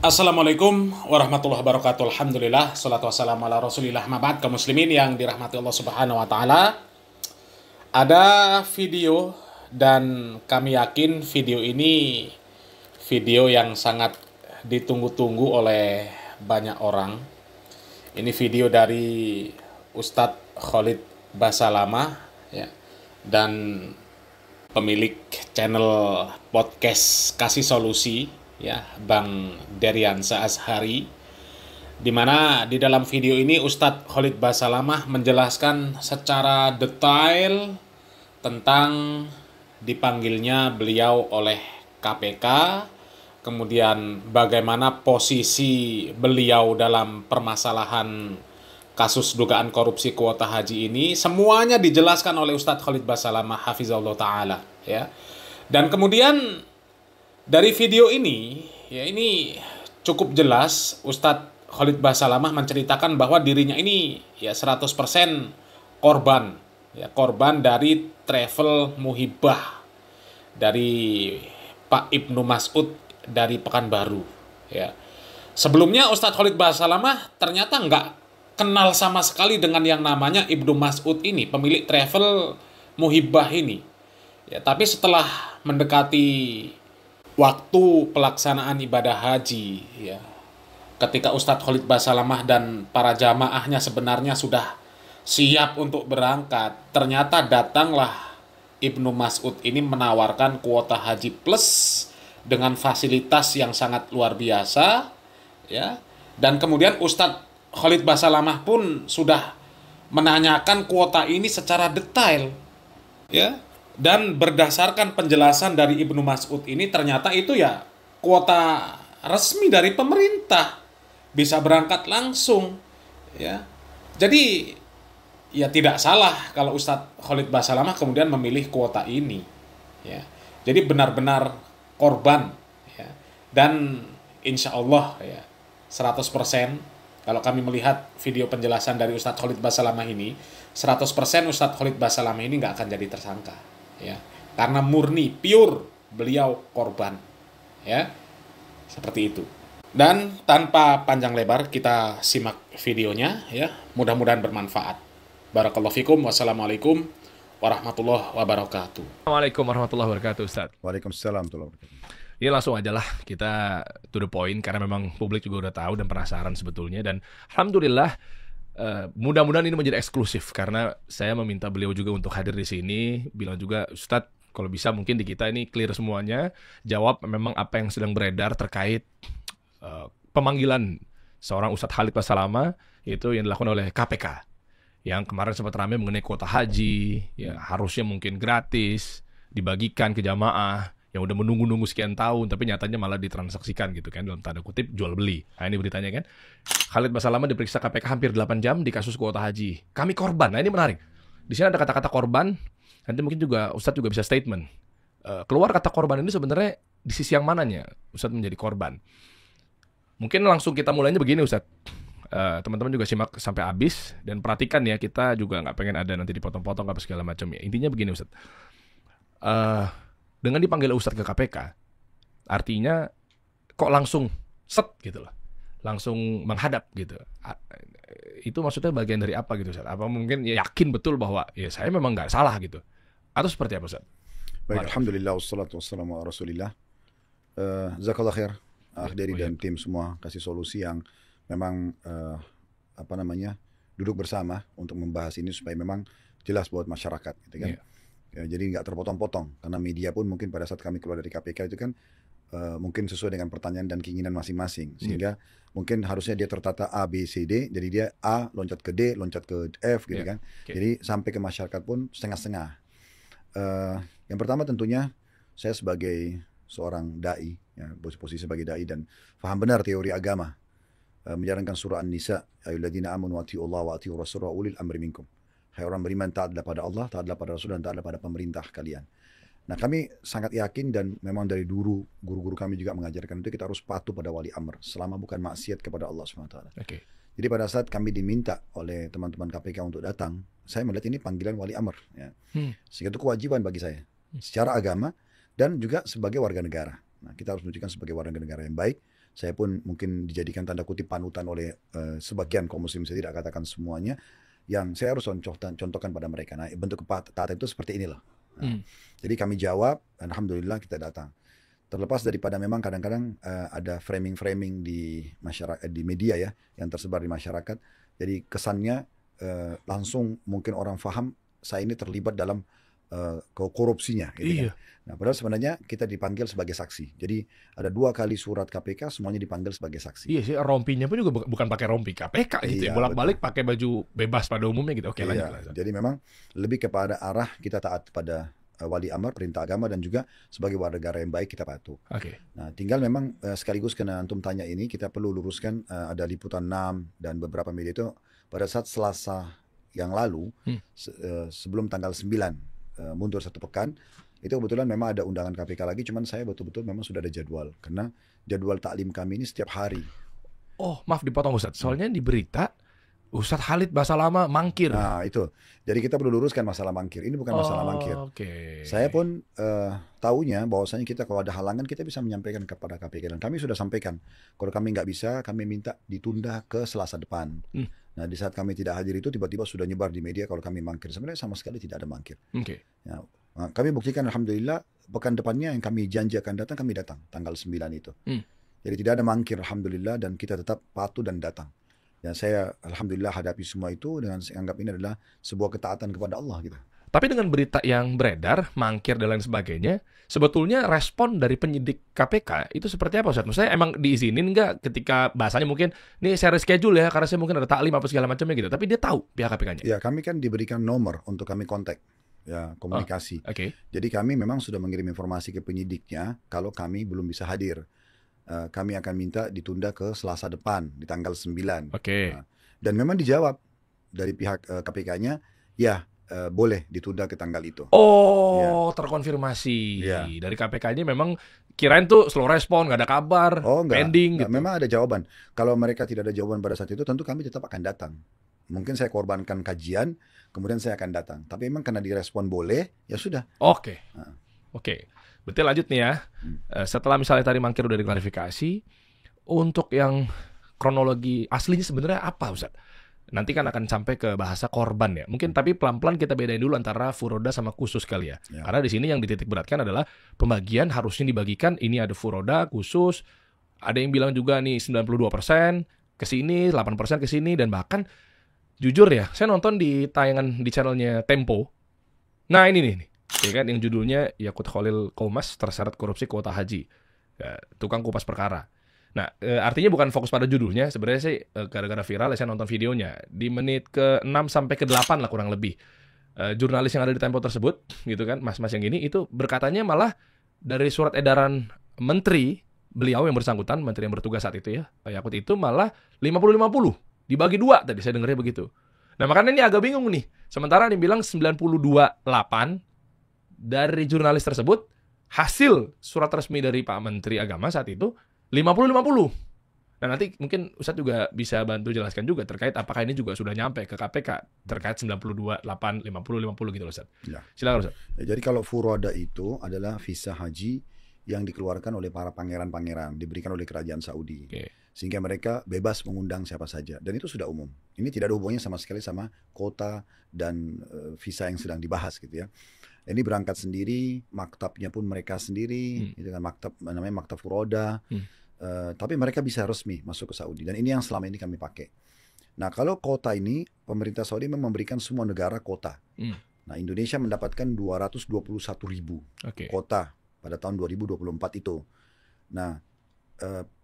Assalamualaikum warahmatullahi wabarakatuh. Alhamdulillah, salatu wassalamu ala rasulillah, mabad, kaum muslimin yang dirahmati Allah subhanahu wa ta'ala. Ada video dan kami yakin video ini video yang sangat ditunggu-tunggu oleh banyak orang. Ini video dari Ustadz Khalid Basalamah ya, dan pemilik channel podcast Kasih Solusi ya, Bang Deriansa Azhari, di mana di dalam video ini Ustadz Khalid Basalamah menjelaskan secara detail tentang dipanggilnya beliau oleh KPK, kemudian bagaimana posisi beliau dalam permasalahan kasus dugaan korupsi kuota haji ini. Semuanya dijelaskan oleh Ustadz Khalid Basalamah hafizahullah ta'ala ya. Dan kemudian dari video ini, ya, ini cukup jelas Ustadz Khalid Basalamah menceritakan bahwa dirinya ini ya 100% korban, ya, korban dari travel muhibah dari Pak Ibnu Mas'ud dari Pekanbaru ya. Sebelumnya Ustadz Khalid Basalamah ternyata nggak kenal sama sekali dengan yang namanya Ibnu Mas'ud ini, pemilik travel muhibah ini. Ya, tapi setelah mendekati waktu pelaksanaan ibadah haji ya, ketika Ustadz Khalid Basalamah dan para jamaahnya sebenarnya sudah siap untuk berangkat, ternyata datanglah Ibnu Mas'ud ini menawarkan kuota haji plus dengan fasilitas yang sangat luar biasa ya. Dan kemudian Ustadz Khalid Basalamah pun sudah menanyakan kuota ini secara detail ya. Dan berdasarkan penjelasan dari Ibnu Mas'ud ini, ternyata itu ya kuota resmi dari pemerintah, bisa berangkat langsung ya. Jadi ya tidak salah kalau Ustadz Khalid Basalamah kemudian memilih kuota ini ya. Jadi benar-benar korban ya. Dan insya Allah ya 100% kalau kami melihat video penjelasan dari Ustadz Khalid Basalamah ini, 100% Ustadz Khalid Basalamah ini nggak akan jadi tersangka ya, karena murni pure beliau korban ya, seperti itu. Dan tanpa panjang lebar kita simak videonya ya, mudah-mudahan bermanfaat. Barakallahu fikum. Wassalamualaikum warahmatullahi wabarakatuh. Assalamualaikum warahmatullahi wabarakatuh, Ustaz. Waalaikumsalam warahmatullahi wabarakatuh. Ya langsung aja lah kita to the point, karena memang publik juga udah tahu dan penasaran sebetulnya. Dan alhamdulillah mudah-mudahan ini menjadi eksklusif, karena saya meminta beliau juga untuk hadir di sini. Bilang juga, Ustadz, kalau bisa mungkin di kita ini clear semuanya, jawab memang apa yang sedang beredar terkait pemanggilan seorang Ustadz Khalid Basalamah itu yang dilakukan oleh KPK. Yang kemarin sempat ramai mengenai kuota haji, ya harusnya mungkin gratis, dibagikan ke jamaah yang udah menunggu-nunggu sekian tahun, tapi nyatanya malah ditransaksikan gitu kan, dalam tanda kutip jual beli. Nah ini beritanya kan, Khalid Basalamah diperiksa KPK hampir 8 jam di kasus kuota haji. Kami korban. Nah ini menarik. Di sini ada kata-kata korban. Nanti mungkin juga Ustadz juga bisa statement. Keluar kata korban ini sebenarnya di sisi yang mananya Ustadz menjadi korban. Mungkin langsung kita mulainya begini, Ustadz. Teman-teman juga simak sampai habis dan perhatikan ya, kita juga nggak pengen ada nanti dipotong-potong apa segala macam ya. Intinya begini, Ustadz. Dengan dipanggil Ustadz ke KPK, artinya kok langsung set gitu loh, langsung menghadap gitu. Itu maksudnya bagian dari apa gitu, Ustadz? Apa mungkin ya yakin betul bahwa ya saya memang nggak salah gitu? Atau seperti apa, Ustadz? Baik, alhamdulillah wassalatu wassalamu ala rasulillah. Jazakallah khair Akhdari dan tim semua Kasih Solusi yang memang duduk bersama untuk membahas ini supaya memang jelas buat masyarakat gitu kan. Ya, jadi nggak terpotong-potong, karena media pun mungkin pada saat kami keluar dari KPK itu kan mungkin sesuai dengan pertanyaan dan keinginan masing-masing, sehingga mungkin harusnya dia tertata A, B, C, D, jadi dia A loncat ke D, loncat ke F gitu kan. Jadi sampai ke masyarakat pun setengah-setengah. Yang pertama tentunya saya sebagai seorang dai, ya, posisi sebagai dai dan paham benar teori agama, menjalankan surah An-Nisa, ayyuhalladzina amanu atiiullaha wa atiiur rasul wa ulil amri minkum. Hai orang beriman, taatlah pada Allah, taatlah pada Rasul, dan taatlah pada pemerintah kalian. Nah, kami sangat yakin dan memang dari dulu guru-guru kami juga mengajarkan itu, kita harus patuh pada wali amr selama bukan maksiat kepada Allah SWT. Jadi pada saat kami diminta oleh teman-teman KPK untuk datang, saya melihat ini panggilan wali amr ya. Sehingga itu kewajiban bagi saya secara agama dan juga sebagai warga negara. Nah, kita harus menunjukkan sebagai warga negara yang baik saya pun mungkin dijadikan tanda kutip panutan oleh sebagian kaum muslim, saya tidak katakan semuanya, yang saya harus contohkan pada mereka. Nah, bentuk ketaatan itu seperti inilah. Nah, jadi kami jawab, alhamdulillah kita datang. Terlepas daripada memang kadang-kadang ada framing-framing di masyarakat, di media ya, yang tersebar di masyarakat. Jadi kesannya langsung mungkin orang paham saya ini terlibat dalam korupsinya gitu kan. Nah, padahal sebenarnya kita dipanggil sebagai saksi. Jadi ada 2 kali surat KPK semuanya dipanggil sebagai saksi. Iya sih, rompinya pun juga bukan pakai rompi KPK gitu ya. Bolak-balik pakai baju bebas pada umumnya gitu. Oke, lanjut. Jadi memang lebih kepada arah kita taat pada wali amar, perintah agama, dan juga sebagai warga negara yang baik kita patuh. Nah, tinggal memang sekaligus karena antum tanya ini, kita perlu luruskan ada liputan 6 dan beberapa media itu pada saat Selasa yang lalu sebelum tanggal 9 mundur 1 pekan, itu kebetulan memang ada undangan KPK lagi, cuman saya betul-betul memang sudah ada jadwal, karena jadwal taklim kami ini setiap hari. Oh, maaf dipotong Ustadz, soalnya di berita Ustadz Khalid bahasa lama mangkir. Nah itu, jadi kita perlu luruskan masalah mangkir, ini bukan masalah mangkir. Saya pun tahunya bahwasanya kita kalau ada halangan kita bisa menyampaikan kepada KPK, dan kami sudah sampaikan, kalau kami nggak bisa, kami minta ditunda ke Selasa depan. Nah, di saat kami tidak hadir itu tiba-tiba sudah nyebar di media kalau kami mangkir. Sebenarnya sama sekali tidak ada mangkir. Ya, kami buktikan alhamdulillah pekan depannya yang kami janji akan datang, kami datang tanggal 9 itu. Jadi tidak ada mangkir alhamdulillah, dan kita tetap patuh dan datang. Dan saya alhamdulillah hadapi semua itu dengan anggap ini adalah sebuah ketaatan kepada Allah gitu. Tapi dengan berita yang beredar, mangkir dan lain sebagainya, sebetulnya respon dari penyidik KPK itu seperti apa Ustaz? Maksudnya emang diizinin nggak ketika bahasanya mungkin, nih saya reschedule ya, karena saya mungkin ada taklim apa segala macamnya gitu. Tapi dia tahu pihak KPK-nya? Ya, kami kan diberikan nomor untuk kami kontak, ya komunikasi. Jadi kami memang sudah mengirim informasi ke penyidiknya kalau kami belum bisa hadir. Kami akan minta ditunda ke Selasa depan, di tanggal 9. Nah, dan memang dijawab dari pihak KPK-nya, ya boleh ditunda ke tanggal itu. Terkonfirmasi. Dari KPK-nya memang kirain tuh slow respon, nggak ada kabar, pending gitu. Memang ada jawaban. Kalau mereka tidak ada jawaban pada saat itu, tentu kami tetap akan datang. Mungkin saya korbankan kajian, kemudian saya akan datang. Tapi memang karena direspon boleh, ya sudah. Berarti lanjut nih ya. Setelah misalnya tadi mangkir udah diklarifikasi, untuk yang kronologi aslinya sebenarnya apa Ustaz? Nanti kan akan sampai ke bahasa korban ya. Mungkin tapi pelan-pelan kita bedain dulu antara furoda sama khusus kali ya. Karena di sini yang dititik beratkan adalah pembagian harusnya dibagikan, ini ada furoda, khusus. Ada yang bilang juga nih 92% ke sini, 8% ke sini, dan bahkan jujur ya, saya nonton di tayangan di channelnya Tempo. Nah, ini nih. Ya kan, yang judulnya Yakut Khalil Qomas terseret korupsi kuota haji. Ya, tukang kupas perkara. Nah, artinya bukan fokus pada judulnya, sebenarnya sih gara-gara viral saya nonton videonya. Di menit ke-6 sampai ke-8 lah kurang lebih. Jurnalis yang ada di Tempo tersebut, gitu kan, mas-mas yang ini, itu berkatanya malah dari surat edaran menteri, beliau yang bersangkutan, menteri yang bertugas saat itu ya, Pak Yakut itu malah 50-50. Dibagi 2 tadi, saya dengarnya begitu. Nah, makanya ini agak bingung nih. Sementara dibilang 92,8 dari jurnalis tersebut, hasil surat resmi dari Pak Menteri Agama saat itu, 50-50. Nah, nanti mungkin Ustadz juga bisa bantu jelaskan juga terkait apakah ini juga sudah nyampe ke KPK terkait 92,8, 50-50 gitu loh Ustadz. Ya. Silakan Ustadz. Ya, jadi kalau furoda itu adalah visa haji yang dikeluarkan oleh para pangeran-pangeran, diberikan oleh kerajaan Saudi. Sehingga mereka bebas mengundang siapa saja. Dan itu sudah umum. Ini tidak ada hubungannya sama sekali sama kota dan visa yang sedang dibahas gitu ya. Ini berangkat sendiri, maktabnya pun mereka sendiri, itu kan maktab, namanya maktab furoda. Tapi mereka bisa resmi masuk ke Saudi, dan ini yang selama ini kami pakai. Nah, kalau kota ini pemerintah Saudi memang memberikan semua negara kota. Nah, Indonesia mendapatkan 221.000 kota pada tahun 2024 itu. Nah,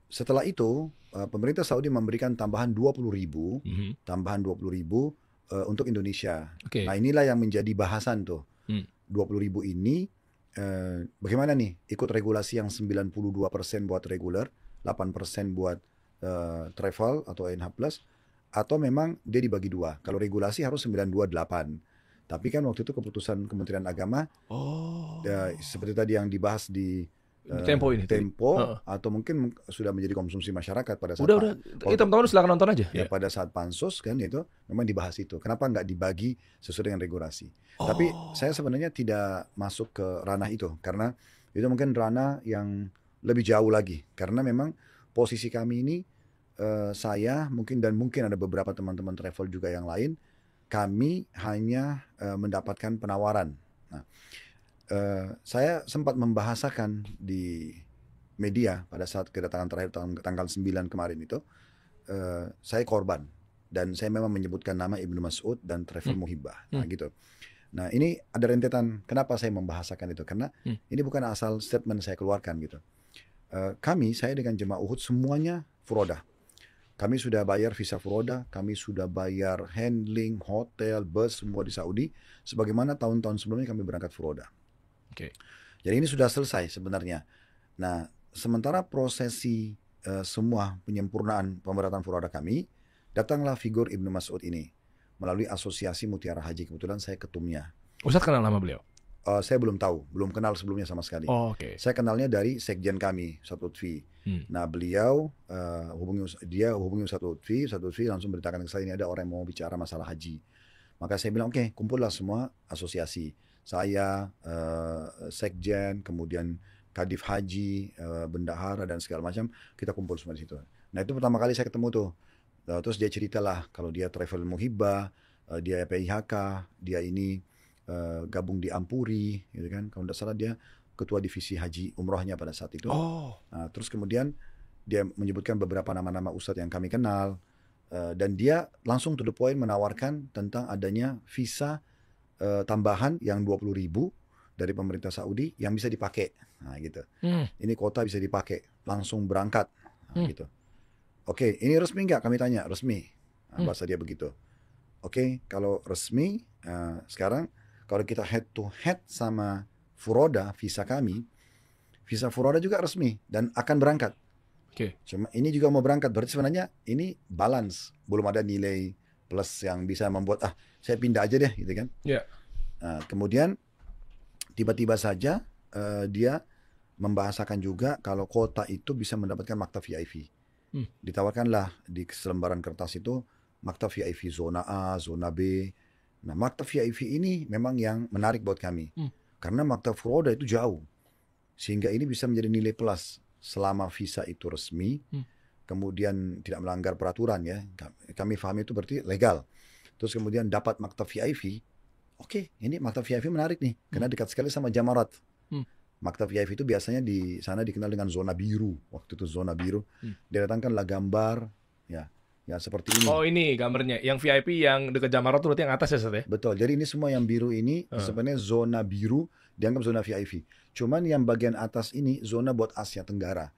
setelah itu pemerintah Saudi memberikan tambahan 20.000, tambahan 20.000 untuk Indonesia. Nah, inilah yang menjadi bahasan tuh. 20.000 ini bagaimana nih ikut regulasi yang 92% buat reguler, 8% buat travel atau NH+, atau memang dia dibagi 2. Kalau regulasi harus 928. Tapi kan waktu itu keputusan Kementerian Agama seperti tadi yang dibahas di Tempo ini. Atau mungkin sudah menjadi konsumsi masyarakat pada saat udah teman-teman silakan nonton aja. Ya, pada saat pansus kan itu memang dibahas itu. Kenapa nggak dibagi sesuai dengan regulasi? Tapi saya sebenarnya tidak masuk ke ranah itu karena itu mungkin ranah yang lebih jauh lagi. Karena memang posisi kami ini, saya mungkin ada beberapa teman-teman travel juga yang lain, kami hanya mendapatkan penawaran. Nah, saya sempat membahasakan di media pada saat kedatangan terakhir tanggal 9 kemarin itu, saya korban. Dan saya memang menyebutkan nama Ibnu Mas'ud dan Travel Muhibah. Nah gitu. Nah ini ada rentetan kenapa saya membahasakan itu. Karena ini bukan asal statement saya keluarkan gitu. Saya dengan jemaah Uhud semuanya furodah. Kami sudah bayar visa furodah, kami sudah bayar handling, hotel, bus, semua di Saudi. Sebagaimana tahun-tahun sebelumnya kami berangkat furodah. Oke. Jadi ini sudah selesai sebenarnya. Nah sementara prosesi semua penyempurnaan pemberatan furodah kami, datanglah figur Ibnu Mas'ud ini melalui Asosiasi Mutiara Haji. Kebetulan saya ketumnya. Ustadz kenal nama beliau? Saya belum tahu, belum kenal sebelumnya sama sekali. Oh, oke. Saya kenalnya dari sekjen kami, Ustadz Lutfi. Nah beliau hubungi Ustadz Lutfi langsung beritakan ke saya, ini ada orang yang mau bicara masalah haji. Maka saya bilang oke, kumpullah semua asosiasi. Saya, sekjen, kemudian Kadif Haji, bendahara dan segala macam, kita kumpul semua di situ. Nah itu pertama kali saya ketemu tuh. Terus dia ceritalah kalau dia Travel Muhibah, dia PIHK, dia ini gabung di Ampuri, gitu kan. Kalau tidak salah dia ketua divisi haji umrohnya pada saat itu. Nah, terus kemudian dia menyebutkan beberapa nama-nama ustadz yang kami kenal, dan dia langsung to the point menawarkan tentang adanya visa tambahan yang 20.000 dari pemerintah Saudi yang bisa dipakai. Nah gitu. Ini kota bisa dipakai, langsung berangkat. Nah, gitu. Oke, ini resmi nggak? Kami tanya, resmi. Nah, bahasa dia begitu. Oke, kalau resmi, sekarang kalau kita head to head sama furoda, visa kami, visa furoda juga resmi dan akan berangkat. Oke. Cuma ini juga mau berangkat, berarti sebenarnya ini balance, belum ada nilai plus yang bisa membuat saya pindah aja deh, gitu kan? Iya. Nah, kemudian tiba-tiba saja dia membahasakan juga kalau kota itu bisa mendapatkan maktab VIP. Ditawarkanlah di selembaran kertas itu maktab VIP zona A, zona B. Nah, maktab VIP ini memang yang menarik buat kami. Karena maktab furoda itu jauh. Sehingga ini bisa menjadi nilai plus selama visa itu resmi, kemudian tidak melanggar peraturan ya. Kami pahami itu berarti legal. Terus kemudian dapat maktab VIP. Oke, ini maktab VIP menarik nih, karena dekat sekali sama Jamarat. Maktab VIP itu biasanya di sana dikenal dengan zona biru. Waktu itu zona biru. Dia datangkanlah gambar, ya seperti ini. Oh ini gambarnya, yang VIP yang dekat Jamarat itu berarti yang atas ya Ustaz ya? Betul, jadi ini semua yang biru ini sebenarnya zona biru, dianggap zona VIP. Cuman yang bagian atas ini zona buat Asia Tenggara.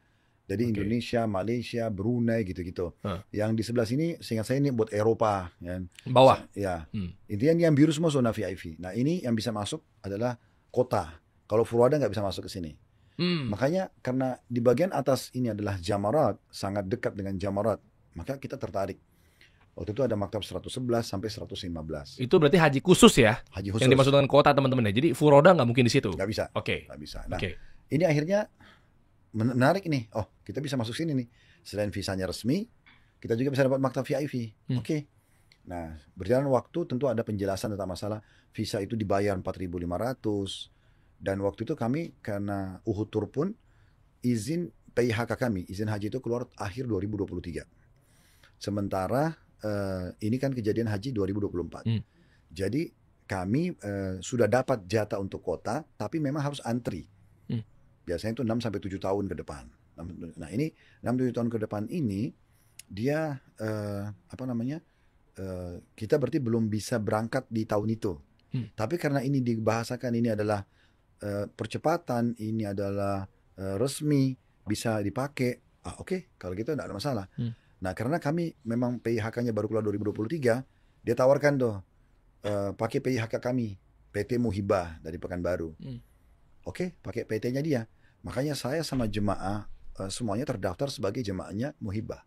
Jadi Indonesia, Malaysia, Brunei gitu-gitu. Yang di sebelah sini, seingat saya ini buat Eropa. Ya. Bawah? Ya. Intinya yang biru semua zona VIP. Nah ini yang bisa masuk adalah kota. Kalau furoda nggak bisa masuk ke sini. Makanya karena di bagian atas ini adalah Jamarat, sangat dekat dengan Jamarat, maka kita tertarik. Waktu itu ada maktab 111 sampai 115. Itu berarti haji khusus ya? Haji khusus. Yang dimaksud dengan kota teman-teman ya. Jadi furoda nggak mungkin di situ? Nggak bisa. Oke. Nggak bisa. Nah, ini akhirnya menarik nih. Oh, kita bisa masuk sini nih. Selain visanya resmi, kita juga bisa dapat maktab VIP. Oke. Nah, berjalan waktu tentu ada penjelasan tentang masalah visa itu dibayar 4.500. Dan waktu itu kami karena Uhud Tour pun izin PIHK kami, izin haji itu keluar akhir 2023. Sementara ini kan kejadian haji 2024. Jadi kami sudah dapat jatah untuk kota, tapi memang harus antri. Biasanya itu 6-7 tahun ke depan. Nah ini 6-7 tahun ke depan ini dia kita berarti belum bisa berangkat di tahun itu. Tapi karena ini dibahasakan ini adalah percepatan, ini adalah resmi, bisa dipakai. Oke, kalau gitu tidak ada masalah. Nah, karena kami memang PIHK-nya baru keluar 2023, dia tawarkan tuh pakai PIHK kami, PT Muhibah dari Pekanbaru. Oke, pakai PT-nya dia. Makanya saya sama jemaah semuanya terdaftar sebagai jemaahnya Muhibah.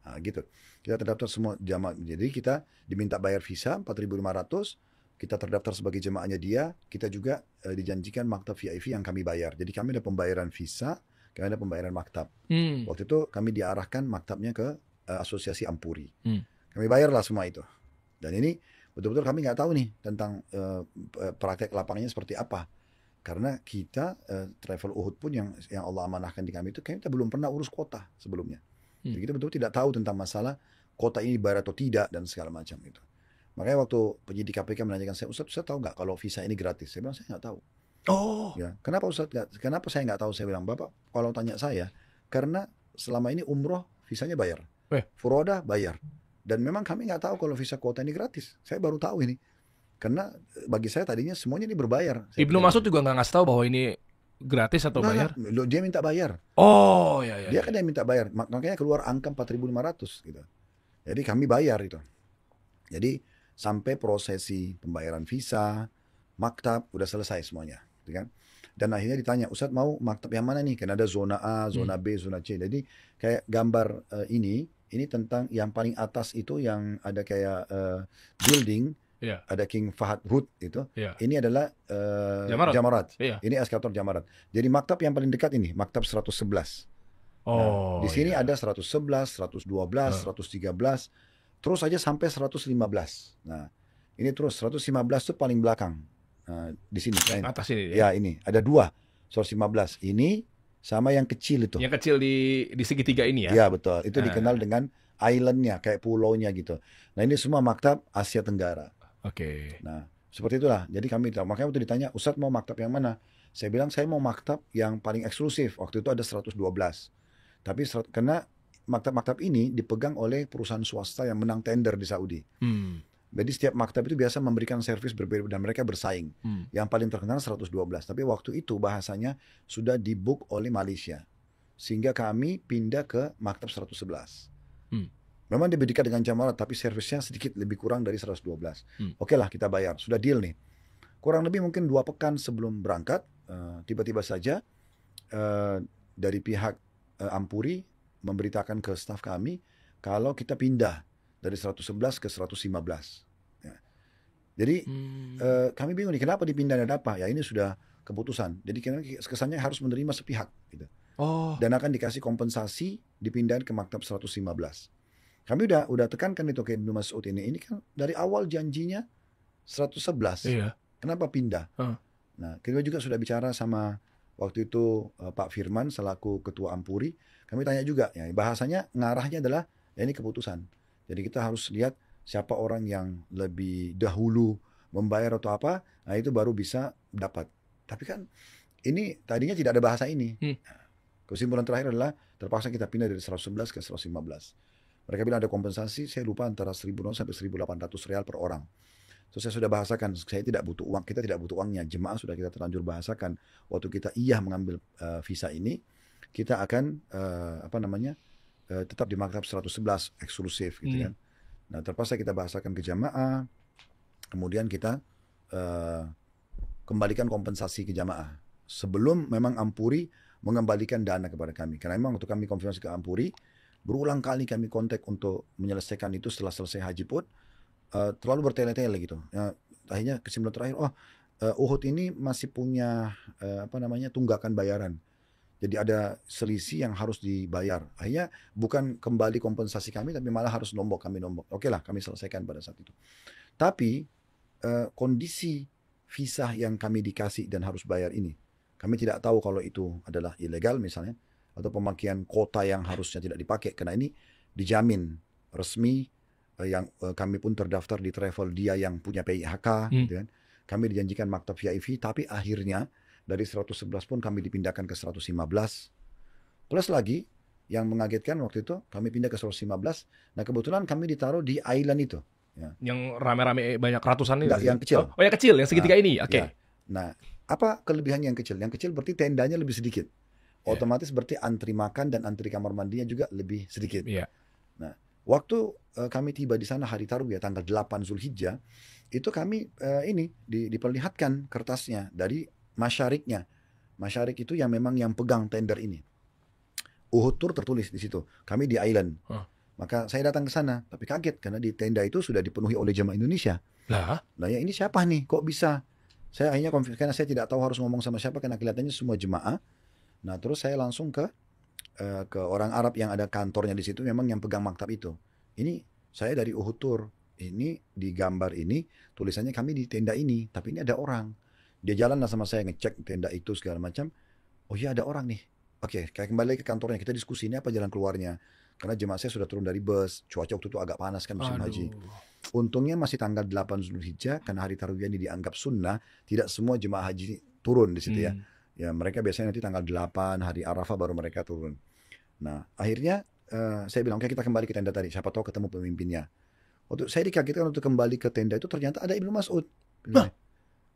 Nah, gitu. Kita terdaftar semua jemaah. Jadi kita diminta bayar visa 4.500. Kita terdaftar sebagai jemaahnya dia, kita juga dijanjikan maktab VIP yang kami bayar. Jadi kami ada pembayaran visa, kami ada pembayaran maktab. Waktu itu kami diarahkan maktabnya ke Asosiasi Ampuri. Kami bayarlah semua itu. Dan ini betul-betul kami nggak tahu nih tentang praktek lapangnya seperti apa. Karena kita travel Uhud pun yang Allah amanahkan di kami itu, kita belum pernah urus kota sebelumnya. Jadi kita betul tidak tahu tentang masalah kota ini dibayar atau tidak dan segala macam itu. Makanya waktu penyidik KPK menanyakan saya, Ustaz tahu nggak kalau visa ini gratis? Saya bilang saya nggak tahu. Oh. Ya, kenapa Ustaz? Kenapa saya nggak tahu? Saya bilang, Bapak kalau tanya saya, karena selama ini umroh visanya bayar, furoda bayar, dan memang kami nggak tahu kalau visa kuota ini gratis. Saya baru tahu ini, karena bagi saya tadinya semuanya ini berbayar. Ibnu Mas'ud juga nggak ngasih tahu bahwa ini gratis atau bayar? Dia minta bayar. Oh, ya. Dia kan yang minta bayar, makanya keluar angka 4.500 gitu. Jadi kami bayar itu. Jadi sampai prosesi pembayaran visa, maktab udah selesai semuanya, gitu kan? Dan akhirnya ditanya, Ustadz mau maktab yang mana nih? Karena ada zona A, zona B, zona C. Jadi kayak gambar ini tentang yang paling atas itu yang ada kayak building, ada King Fahad Road itu. Ini adalah Jamarat. Ini eskalator Jamarat. Jadi maktab yang paling dekat ini, maktab 111. Nah, di sini ada 111, 112, 113, terus aja sampai 115. Nah, ini terus 115 itu paling belakang. Nah, di sini atas ini ya ini ada 2 115 ini sama yang kecil itu, yang kecil di segitiga ini ya. Ya betul, itu dikenal dengan islandnya, kayak pulaunya gitu. Nah ini semua maktab Asia Tenggara. Nah seperti itulah. Jadi kami makanya waktu ditanya, Ustadz mau maktab yang mana, saya bilang saya mau maktab yang paling eksklusif. Waktu itu ada 112, tapi karena maktab-maktab ini dipegang oleh perusahaan swasta yang menang tender di Saudi. Jadi setiap maktab itu biasa memberikan servis berbeda dan mereka bersaing. Yang paling terkenal 112. Tapi waktu itu bahasanya sudah dibook oleh Malaysia. Sehingga kami pindah ke maktab 111. Memang lebih dekat dengan Jamarat, tapi servisnya sedikit lebih kurang dari 112. Oke lah, kita bayar. Sudah deal nih. Kurang lebih mungkin 2 pekan sebelum berangkat, tiba-tiba saja dari pihak Ampuri memberitakan ke staf kami kalau kita pindah dari 111 ke 115. Ya. Jadi kami bingung nih kenapa dipindah dan apa? Ya ini sudah keputusan. Jadi kesannya harus menerima sepihak gitu. Dan akan dikasih kompensasi dipindahin ke maktab 115. Kami udah tekankan itu ke Ibnu Mas'ud ini. Ini kan dari awal janjinya 111. Kenapa pindah? Nah, kita juga sudah bicara sama waktu itu Pak Firman selaku ketua Ampuri. Kami tanya juga, ya bahasanya ngarahnya adalah ya ini keputusan. Jadi kita harus lihat siapa orang yang lebih dahulu membayar atau apa, nah itu baru bisa dapat. Tapi kan ini tadinya tidak ada bahasa ini. Kesimpulan terakhir adalah terpaksa kita pindah dari 111 ke 115. Mereka bilang ada kompensasi, saya lupa antara 1.000 sampai 1.800 real per orang. So saya sudah bahasakan, saya tidak butuh uang, kita tidak butuh uangnya. Jemaah sudah kita terlanjur bahasakan. Waktu kita mengambil visa ini, kita akan tetap di maktab 111 eksklusif gitu kan. Nah terpaksa kita bahasakan ke jamaah, kemudian kita kembalikan kompensasi ke jamaah sebelum memang Ampuri mengembalikan dana kepada kami. Karena memang waktu kami konfirmasi ke Ampuri, berulang kali kami kontak untuk menyelesaikan itu setelah selesai haji pun terlalu bertele-tele gitu. Ya, akhirnya kesimpulan terakhir, Uhud ini masih punya tunggakan bayaran. Jadi ada selisih yang harus dibayar. Akhirnya bukan kembali kompensasi kami, tapi malah harus kami nombok. Oke lah, kami selesaikan pada saat itu. Tapi kondisi visa yang kami dikasih dan harus bayar ini, kami tidak tahu kalau itu adalah ilegal misalnya, atau pemakaian kota yang harusnya tidak dipakai. Karena ini dijamin resmi, yang kami pun terdaftar di travel dia yang punya PIHK. Gitu kan. Kami dijanjikan maktab VIP, tapi akhirnya dari 111 pun kami dipindahkan ke 115. Plus lagi, yang mengagetkan waktu itu, kami pindah ke 115. Nah kebetulan kami ditaruh di island itu. Ya. Yang rame-rame banyak ratusan ini? Enggak, yang kecil. Oh yang kecil, yang segitiga ini? Oke. Ya. Nah, apa kelebihannya yang kecil? Yang kecil berarti tendanya lebih sedikit. Otomatis berarti antri makan dan antri kamar mandinya juga lebih sedikit. Nah, waktu kami tiba di sana hari Tarwiyah tanggal 8 Zulhijjah, itu kami diperlihatkan kertasnya dari masyariknya. Masyarik itu yang memang yang pegang tender ini. Uhud Tour tertulis di situ. Kami di island. Maka saya datang ke sana, tapi kaget karena di tenda itu sudah dipenuhi oleh jemaah Indonesia. Nah ya ini siapa nih? Kok bisa? Saya akhirnya karena saya tidak tahu harus ngomong sama siapa karena kelihatannya semua jemaah. Nah terus saya langsung ke orang Arab yang ada kantornya di situ, memang yang pegang maktab itu. Ini saya dari Uhud Tour. Ini di gambar ini tulisannya kami di tenda ini, tapi ini ada orang. Dia jalan lah sama saya, ngecek tenda itu segala macam. Oh iya ada orang nih. Oke, kayak kembali lagi ke kantornya, kita diskusi ini apa jalan keluarnya. Karena jemaah saya sudah turun dari bus, cuaca waktu itu agak panas kan musim haji. Untungnya masih tanggal 8 Zulhijjah, karena hari tarwiyah ini dianggap sunnah, tidak semua jemaah haji turun di situ ya. Ya mereka biasanya nanti tanggal 8, hari Arafah baru mereka turun. Nah akhirnya saya bilang, oke kita kembali ke tenda tadi, siapa tahu ketemu pemimpinnya. Waktu saya dikagetkan untuk kembali ke tenda itu ternyata ada Ibnu Mas'ud. Lah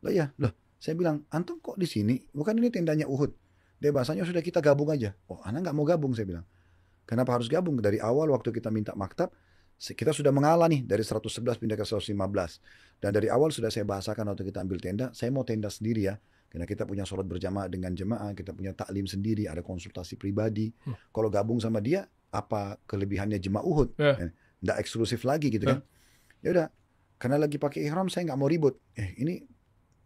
ya, saya bilang, antum kok di sini? Bukan ini tendanya Uhud. Dia bahasanya sudah kita gabung aja. Oh, anak nggak mau gabung, saya bilang. Kenapa harus gabung? Dari awal waktu kita minta maktab, kita sudah mengalah nih dari 111 pindah ke 115. Dan dari awal sudah saya bahasakan waktu kita ambil tenda, saya mau tenda sendiri ya. Karena kita punya sholat berjamaah dengan jemaah, kita punya taklim sendiri, ada konsultasi pribadi. Kalau gabung sama dia, apa kelebihannya jemaah Uhud? Nggak eksklusif lagi gitu kan. Ya udah, karena lagi pakai ihram saya nggak mau ribut. Ini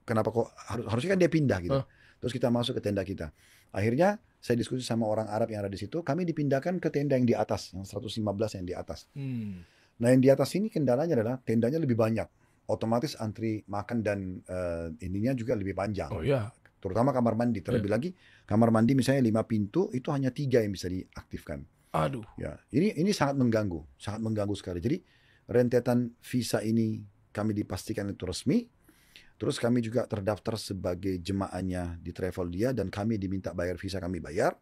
kenapa kok harusnya kan dia pindah gitu. Terus kita masuk ke tenda kita. Akhirnya saya diskusi sama orang Arab yang ada di situ, kami dipindahkan ke tenda yang di atas, yang 115 yang di atas. Nah yang di atas ini kendalanya adalah tendanya lebih banyak. Otomatis antri makan dan ininya juga lebih panjang. Oh iya. Terutama kamar mandi. Terlebih lagi kamar mandi misalnya 5 pintu itu hanya 3 yang bisa diaktifkan. Aduh. Ya, ini sangat mengganggu sekali. Jadi rentetan visa ini kami dipastikan itu resmi. Terus kami juga terdaftar sebagai jemaahnya di Travelia dan kami diminta bayar visa, kami bayar.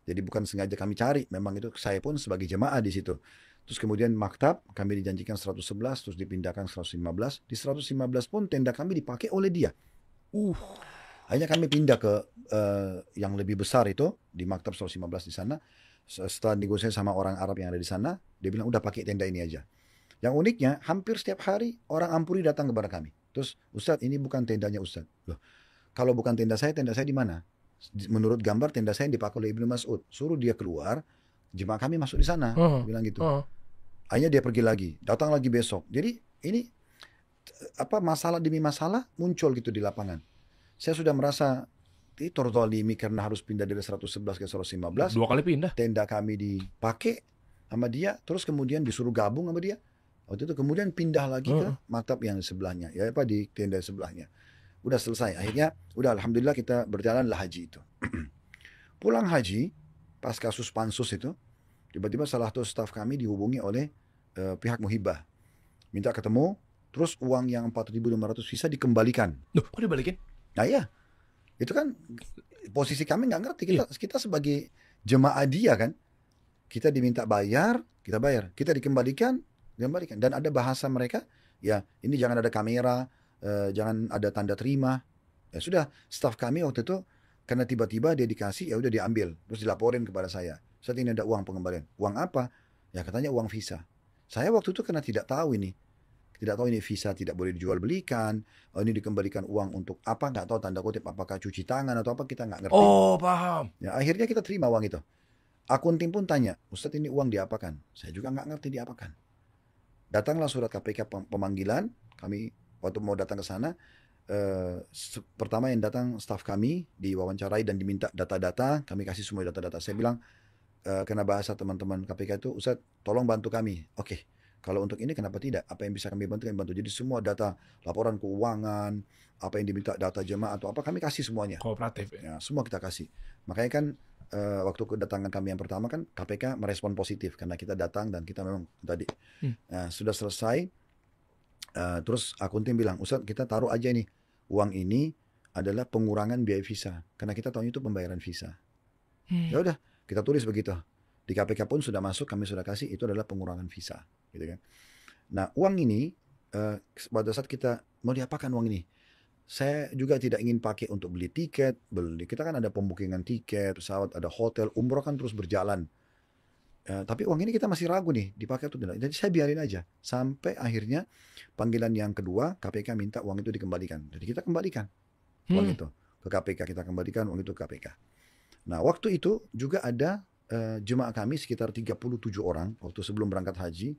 Jadi bukan sengaja kami cari, memang itu saya pun sebagai jemaah di situ. Terus kemudian maktab kami dijanjikan 111, terus dipindahkan 115. Di 115 pun tenda kami dipakai oleh dia. Akhirnya kami pindah ke yang lebih besar itu di maktab 115 di sana. Setelah negosiasi sama orang Arab yang ada di sana, dia bilang udah pakai tenda ini aja. Yang uniknya hampir setiap hari orang Ampuri datang kepada kami. Terus, Ustadz ini bukan tendanya Ustadz. Loh, kalau bukan tenda saya di mana? Menurut gambar tenda saya yang dipakai oleh Ibnu Mas'ud. Suruh dia keluar, jemaah kami masuk di sana. Bilang gitu. Akhirnya dia pergi lagi, datang lagi besok. Jadi ini masalah demi masalah muncul gitu di lapangan. Saya sudah merasa tertolimi karena harus pindah dari 111 ke 115. 2 kali pindah. Tenda kami dipakai sama dia, terus kemudian disuruh gabung sama dia. Waktu itu kemudian pindah lagi ke maktab yang sebelahnya, di tenda sebelahnya. Udah selesai. Akhirnya udah alhamdulillah kita berjalanlah haji itu. Pulang haji, pas kasus pansus itu, tiba-tiba salah satu staf kami dihubungi oleh pihak Muhibbah. Minta ketemu, terus uang yang 4.500 visa dikembalikan. Loh, kok dibalikin? Nah iya. Itu kan posisi kami nggak ngerti. Kita sebagai jemaah dia kan, kita diminta bayar, kita bayar. Kita dikembalikan. Dan ada bahasa mereka, ya ini jangan ada kamera, jangan ada tanda terima. Ya sudah, staf kami waktu itu karena tiba-tiba dia dikasih, ya udah diambil, terus dilaporin kepada saya. Saat ini ada uang pengembalian. Uang apa? Ya katanya uang visa. Saya waktu itu karena tidak tahu ini visa tidak boleh dijual belikan. Oh, ini dikembalikan uang untuk apa? Nggak tahu tanda kutip apakah cuci tangan atau apa, kita nggak ngerti. Oh paham. Ya akhirnya kita terima uang itu. Akun tim pun tanya, Ustadz ini uang diapakan? Saya juga nggak ngerti diapakan. Datanglah surat KPK pemanggilan, kami waktu mau datang ke sana, pertama yang datang staf kami diwawancarai dan diminta data-data, kami kasih semua data-data. Saya bilang, karena bahasa teman-teman KPK itu, Ustaz tolong bantu kami. Oke, kalau untuk ini kenapa tidak? Apa yang bisa kami bantu, kami bantu. Jadi semua data, laporan keuangan, apa yang diminta data jemaah atau apa, kami kasih semuanya. Kooperatif ya? Semua kita kasih. Makanya kan, waktu kedatangan kami yang pertama kan KPK merespon positif karena kita datang dan kita memang tadi sudah selesai. Terus akun tim bilang, Ustaz kita taruh aja nih uang ini adalah pengurangan biaya visa karena kita tahu itu pembayaran visa. Ya udah kita tulis begitu. Di KPK pun sudah masuk, kami sudah kasih itu adalah pengurangan visa, gitu kan. Nah uang ini pada saat kita mau diapakan uang ini? Saya juga tidak ingin pakai untuk beli tiket, kita kan ada pembukingan tiket, pesawat, ada hotel, umroh kan terus berjalan. Tapi uang ini kita masih ragu nih, dipakai atau tidak. Jadi saya biarin aja. Sampai akhirnya panggilan yang kedua, KPK minta uang itu dikembalikan. Jadi kita kembalikan uang itu ke KPK, kita kembalikan uang itu ke KPK. Nah waktu itu juga ada jemaah kami sekitar 37 orang, waktu sebelum berangkat haji,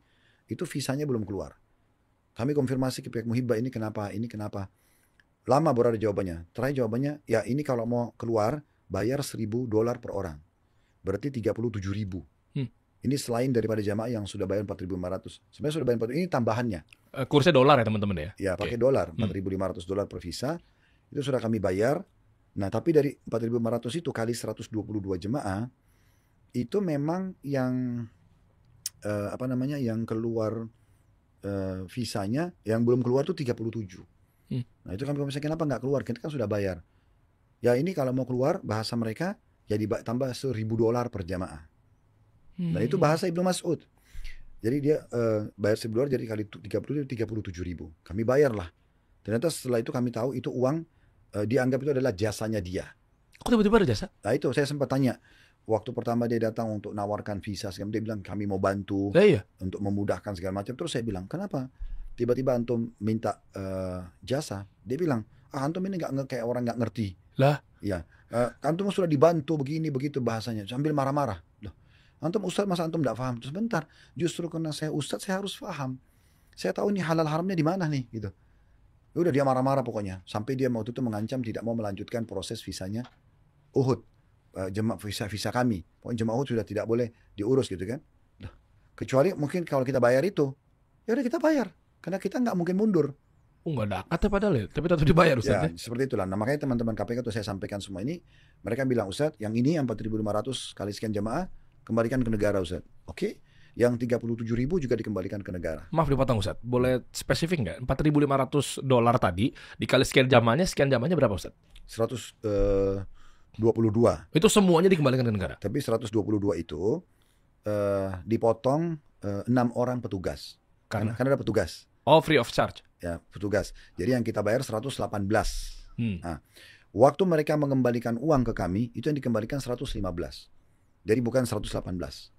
itu visanya belum keluar. Kami konfirmasi ke pihak Muhibbah, ini kenapa. Lama baru ada jawabannya. Terakhir jawabannya, ya ini kalau mau keluar, bayar $1.000 per orang. Berarti 37.000. Ini selain daripada jamaah yang sudah bayar 4.500. Sebenarnya sudah bayar 4.000, ini tambahannya. Kursnya dolar ya teman-teman ya? Ya, pakai dolar. $4.500 per visa. Itu sudah kami bayar. Nah, tapi dari 4.500 itu kali 122 jemaah, itu memang yang yang keluar visanya, yang belum keluar tuh 37. Nah, itu kami komisakin kenapa nggak keluar? Kita kan sudah bayar. Ya ini kalau mau keluar, bahasa mereka jadi tambah $1.000 per jamaah. Nah itu bahasa Ibnu Mas'ud. Jadi dia bayar $1.000 jadi kali 30 37.000. Kami bayarlah. Ternyata setelah itu kami tahu itu uang dianggap itu adalah jasanya dia. Kok tiba-tiba ada jasa? Nah itu saya sempat tanya. Waktu pertama dia datang untuk nawarkan visa, dia bilang kami mau bantu untuk memudahkan segala macam. Terus saya bilang, kenapa tiba-tiba antum minta jasa? Dia bilang, antum ini nggak kayak orang nggak ngerti. Lah? Ya, antum sudah dibantu begini begitu bahasanya, sambil marah-marah. Loh, antum ustaz masa antum nggak paham? Terus bentar, justru karena saya ustaz saya harus paham. Saya tahu ini halal haramnya di mana nih, gitu. Udah dia marah-marah pokoknya, sampai dia waktu itu mengancam tidak mau melanjutkan proses visanya Uhud. Jemaah visa kami, pokoknya jemaah Uhud sudah tidak boleh diurus gitu kan. Loh, kecuali mungkin kalau kita bayar itu, ya udah kita bayar, karena kita nggak mungkin mundur. Nggak ada akadnya padahal ya, tapi tetap dibayar Ustaz. Ya, seperti itulah. Nah, makanya teman-teman KPK tuh saya sampaikan semua ini, mereka bilang, Ustaz, yang ini yang 4.500 kali sekian jemaah, kembalikan ke negara, Ustaz. Oke, yang 37.000 juga dikembalikan ke negara. Maaf dipotong Ustaz, boleh spesifik nggak? $4.500 tadi, dikali sekian jamahnya berapa Ustaz? 122. Itu semuanya dikembalikan ke negara? Tapi 122 itu dipotong 6 orang petugas. Karena ada petugas. Oh, free of charge? Ya, petugas. Jadi yang kita bayar 118. Nah, waktu mereka mengembalikan uang ke kami, itu yang dikembalikan 115. Jadi bukan 118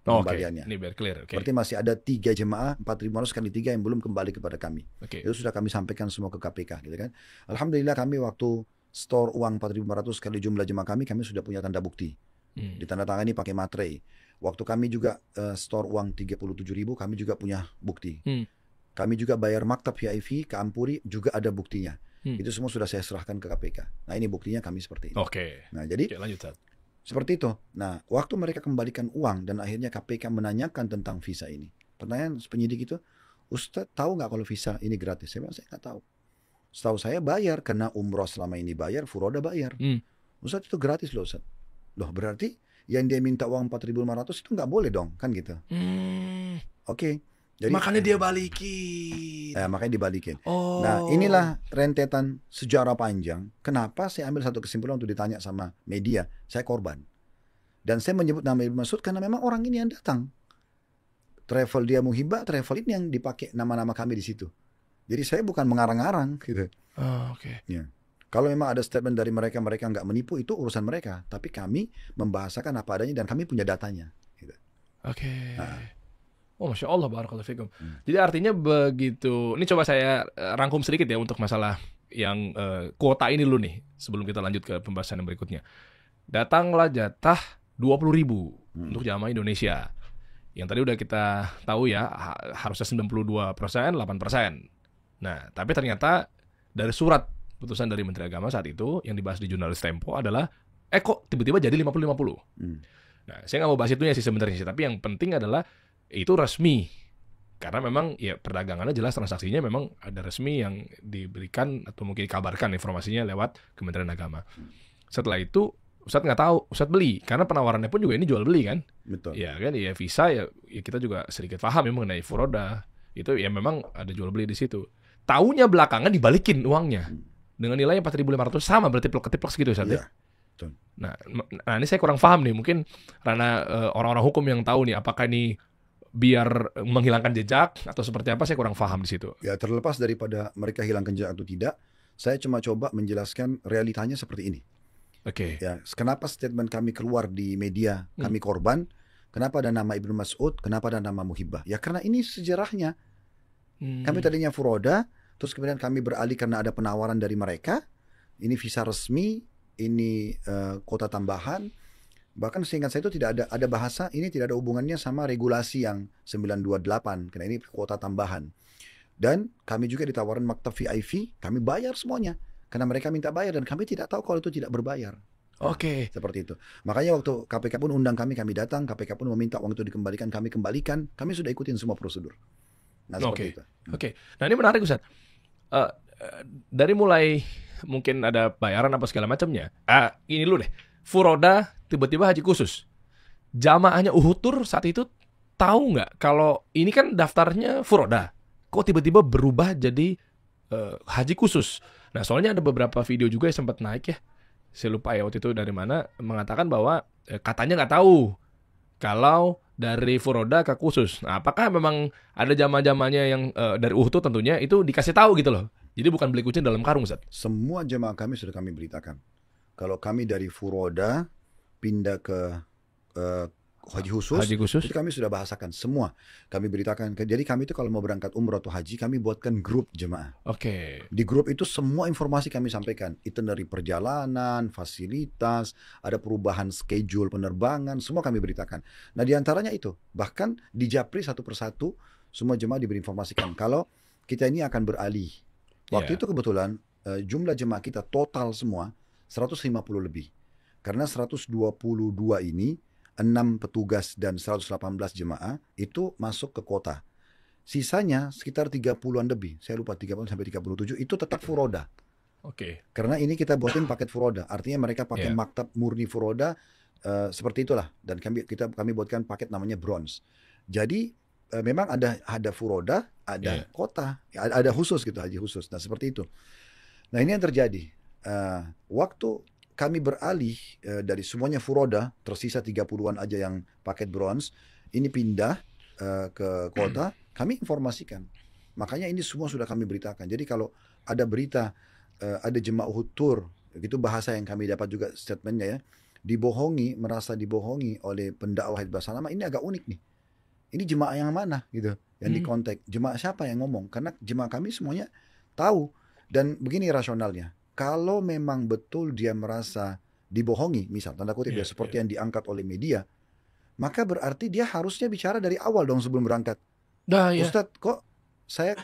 pengembaliannya. Ini biar clear. Berarti masih ada 3 jemaah, 4.500 kali 3 yang belum kembali kepada kami. Itu sudah kami sampaikan semua ke KPK, gitu kan. Alhamdulillah kami waktu store uang 4.500 kali jumlah jemaah kami sudah punya tanda bukti. Ditandatangani pakai materai. Waktu kami juga store uang 37.000, kami juga punya bukti. Kami juga bayar maktab VIP ke Ampuri, juga ada buktinya. Itu semua sudah saya serahkan ke KPK. Nah ini buktinya kami seperti ini. Nah jadi lanjut, seperti itu. Nah waktu mereka kembalikan uang dan akhirnya KPK menanyakan tentang visa ini. Pertanyaan penyidik itu, Ustaz tahu nggak kalau visa ini gratis? Saya bilang saya nggak tahu. Setahu saya bayar, karena umroh selama ini bayar, furoda bayar. Ustaz itu gratis loh Ustaz. Loh berarti yang dia minta uang 4.500 itu nggak boleh dong, kan gitu. Oke. Jadi, makanya dia balikin. Makanya dibalikin. Nah inilah rentetan sejarah panjang. Kenapa saya ambil satu kesimpulan untuk ditanya sama media. Saya korban. Dan saya menyebut nama Ibnu Mas'ud karena memang orang ini yang datang. Travel dia Muhibah, travel ini yang dipakai nama-nama kami di situ. Jadi saya bukan mengarang-arang gitu. Ya. Kalau memang ada statement dari mereka nggak menipu, itu urusan mereka. Tapi kami membahasakan apa adanya dan kami punya datanya. Gitu. Nah. Oh, Masya Allah, barakallahu fikum. Jadi artinya begitu, ini coba saya rangkum sedikit ya untuk masalah yang kuota ini dulu nih, sebelum kita lanjut ke pembahasan yang berikutnya. Datanglah jatah 20.000 untuk jamaah Indonesia. Yang tadi udah kita tahu ya, harusnya 92%, 8%. Nah, tapi ternyata dari surat putusan dari Menteri Agama saat itu, yang dibahas di jurnalis Tempo adalah, kok tiba-tiba jadi 50-50. Nah, saya nggak mau bahas itunya sih sebenarnya, tapi yang penting adalah, itu resmi, karena memang ya perdagangannya jelas, transaksinya memang ada resmi yang diberikan atau mungkin dikabarkan informasinya lewat Kementerian Agama. Setelah itu Ustadz nggak tahu, Ustadz beli karena penawarannya pun juga ini jual beli kan. Betul. Ya kan, ya visa ya kita juga sedikit paham ya mengenai furoda itu ya, memang ada jual beli di situ. Taunya belakangan dibalikin uangnya dengan nilai 4.500, sama berarti plek-ketik segitu Ustadz ya. Nah ini saya kurang paham nih, mungkin karena orang-orang hukum yang tahu nih, apakah ini biar menghilangkan jejak atau seperti apa, saya kurang paham di situ. Ya terlepas daripada mereka hilangkan jejak atau tidak, saya cuma coba menjelaskan realitanya seperti ini. Ya, kenapa statement kami keluar di media, kami korban, kenapa ada nama Ibnu Mas'ud, kenapa ada nama Muhibah? Ya karena ini sejarahnya. Kami tadinya furoda, terus kemudian kami beralih karena ada penawaran dari mereka. Ini visa resmi, ini kuota tambahan. Bahkan seingat saya itu tidak ada bahasa, ini tidak ada hubungannya sama regulasi yang 928, karena ini kuota tambahan. Dan kami juga ditawarin maktab VIP, kami bayar semuanya. Karena mereka minta bayar dan kami tidak tahu kalau itu tidak berbayar. Seperti itu. Makanya waktu KPK pun undang kami datang, KPK pun meminta uang itu dikembalikan, kami kembalikan, kami sudah ikutin semua prosedur. Nah seperti itu. Nah ini menarik Ustaz. Dari mulai mungkin ada bayaran apa segala macamnya. Ini lu deh, furoda tiba-tiba haji khusus. Jamaahnya Uhud Tour saat itu tahu nggak kalau ini kan daftarnya furoda, kok tiba-tiba berubah jadi haji khusus. Nah, soalnya ada beberapa video juga yang sempat naik ya. Saya lupa ya waktu itu dari mana, mengatakan bahwa katanya nggak tahu kalau dari furoda ke khusus. Nah, apakah memang ada jamaah-jamaahnya yang dari Uhud Tour tentunya itu dikasih tahu gitu loh. Jadi bukan beli kucing dalam karung, Ustaz. Semua jemaah kami sudah kami beritakan. Kalau kami dari furoda pindah ke haji khusus, itu kami sudah bahasakan semua. Kami beritakan. Jadi kami itu kalau mau berangkat umroh atau haji, kami buatkan grup jemaah. Oke. Di grup itu semua informasi kami sampaikan. Itinerary perjalanan, fasilitas, ada perubahan schedule penerbangan, semua kami beritakan. Nah, diantaranya itu. Bahkan di Japri satu persatu, semua jemaah diberi informasikan. Kalau kita ini akan beralih. Waktu itu kebetulan jumlah jemaah kita total semua 150 lebih. Karena 122 ini 6 petugas dan 118 jemaah itu masuk ke kota. Sisanya sekitar 30-an lebih. Saya lupa 30 sampai 37 itu tetap furoda. Oke. Karena ini kita buatin paket furoda. Artinya mereka pakai maktab murni furoda seperti itulah. Dan kami buatkan paket namanya bronze. Jadi memang ada furoda, ada kota, ada khusus gitu, haji khusus. Nah, seperti itu. Nah, ini yang terjadi. Waktu kami beralih dari semuanya furoda, tersisa 30-an aja yang paket bronze, ini pindah ke kota, kami informasikan. Makanya ini semua sudah kami beritakan. Jadi kalau ada berita, ada jemaah Uhud Tour, itu bahasa yang kami dapat juga statementnya ya, merasa dibohongi oleh pendakwah Hizbut Salamah, ini agak unik nih. Ini jemaah yang mana gitu, yang dikontak. Jemaah siapa yang ngomong? Karena jemaah kami semuanya tahu. Dan begini rasionalnya. Kalau memang betul dia merasa dibohongi, misal tanda kutip dia seperti yang diangkat oleh media, maka berarti dia harusnya bicara dari awal dong sebelum berangkat. Ustadz, kok saya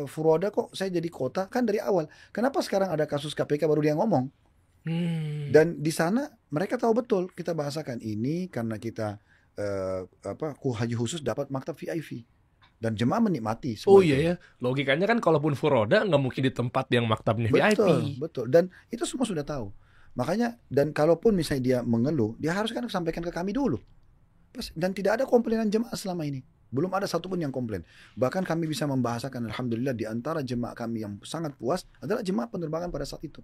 furoda, kok saya jadi kota? Kan dari awal. Kenapa sekarang ada kasus KPK baru dia ngomong? Dan di sana mereka tahu betul, kita bahasakan ini karena kita haji khusus dapat maktab VIP. Dan jemaah menikmati semua. Oh iya ya, logikanya kan kalaupun furoda nggak mungkin di tempat yang maktabnya VIP. Betul. Dan itu semua sudah tahu. Makanya, dan kalaupun misalnya dia mengeluh, dia harus kan sampaikan ke kami dulu. Dan tidak ada komplainan jemaah selama ini. Belum ada satupun yang komplain. Bahkan kami bisa membahasakan, alhamdulillah, di antara jemaah kami yang sangat puas adalah jemaah penerbangan pada saat itu.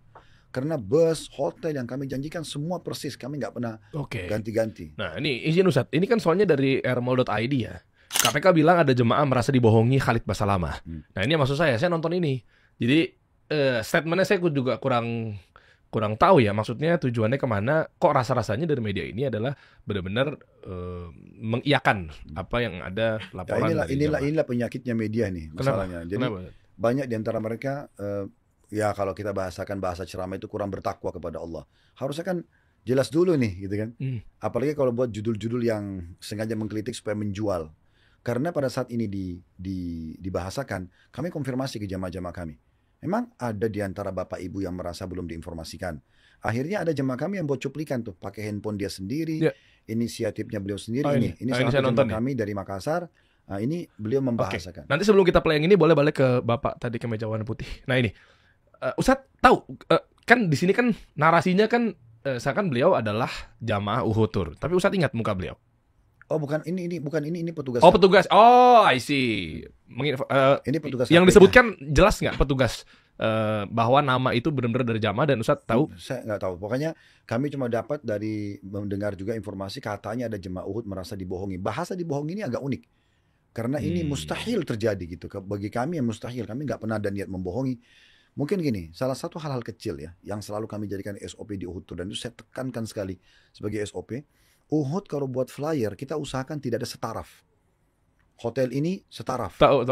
Karena bus, hotel yang kami janjikan semua persis. Kami nggak pernah ganti-ganti. Nah, ini izin Ustadz. Ini kan soalnya dari airmall.id ya. KPK bilang ada jemaah merasa dibohongi Khalid Basalamah. Nah, ini maksud saya nonton ini. Jadi statementnya saya juga kurang tahu ya. Maksudnya tujuannya kemana. Kok rasa-rasanya dari media ini adalah benar-benar mengiyakan apa yang ada laporan dari jemaah. Inilah penyakitnya media nih masalahnya. Jadi banyak di antara mereka ya kalau kita bahasakan bahasa ceramah itu kurang bertakwa kepada Allah. Harusnya kan jelas dulu nih gitu kan. Apalagi kalau buat judul-judul yang sengaja menggelitik supaya menjual. Karena pada saat ini dibahasakan, kami konfirmasi ke jamaah-jamaah kami. Memang ada di antara bapak ibu yang merasa belum diinformasikan. Akhirnya ada jemaah kami yang buat cuplikan tuh, pakai handphone dia sendiri, inisiatifnya beliau sendiri. Ini salah satu jemaah kami dari Makassar. Nah, ini beliau membahasakan. Nanti sebelum kita play yang ini, boleh balik ke bapak tadi kemeja warna putih. Nah ini, Ustadz tahu kan di sini kan narasinya kan seakan beliau adalah jamaah Uhud Tour. Tapi Ustadz ingat muka beliau? Oh bukan, ini petugas. Oh petugas, oh I see. Ini petugas. Yang disebutkan jelas nggak petugas bahwa nama itu benar-benar dari jamaah dan Ustadz tahu? Saya nggak tahu. Pokoknya kami cuma dapat dari mendengar juga informasi katanya ada jemaah Uhud merasa dibohongi. Bahasa dibohongi ini agak unik. Karena ini mustahil terjadi gitu. Bagi kami yang mustahil, kami nggak pernah ada niat membohongi. Mungkin gini, salah satu hal-hal kecil ya yang selalu kami jadikan SOP di Uhud Tour dan itu saya tekankan sekali sebagai SOP. Uhud kalau buat flyer kita usahakan tidak ada setaraf. Hotel ini setaraf. Tahu.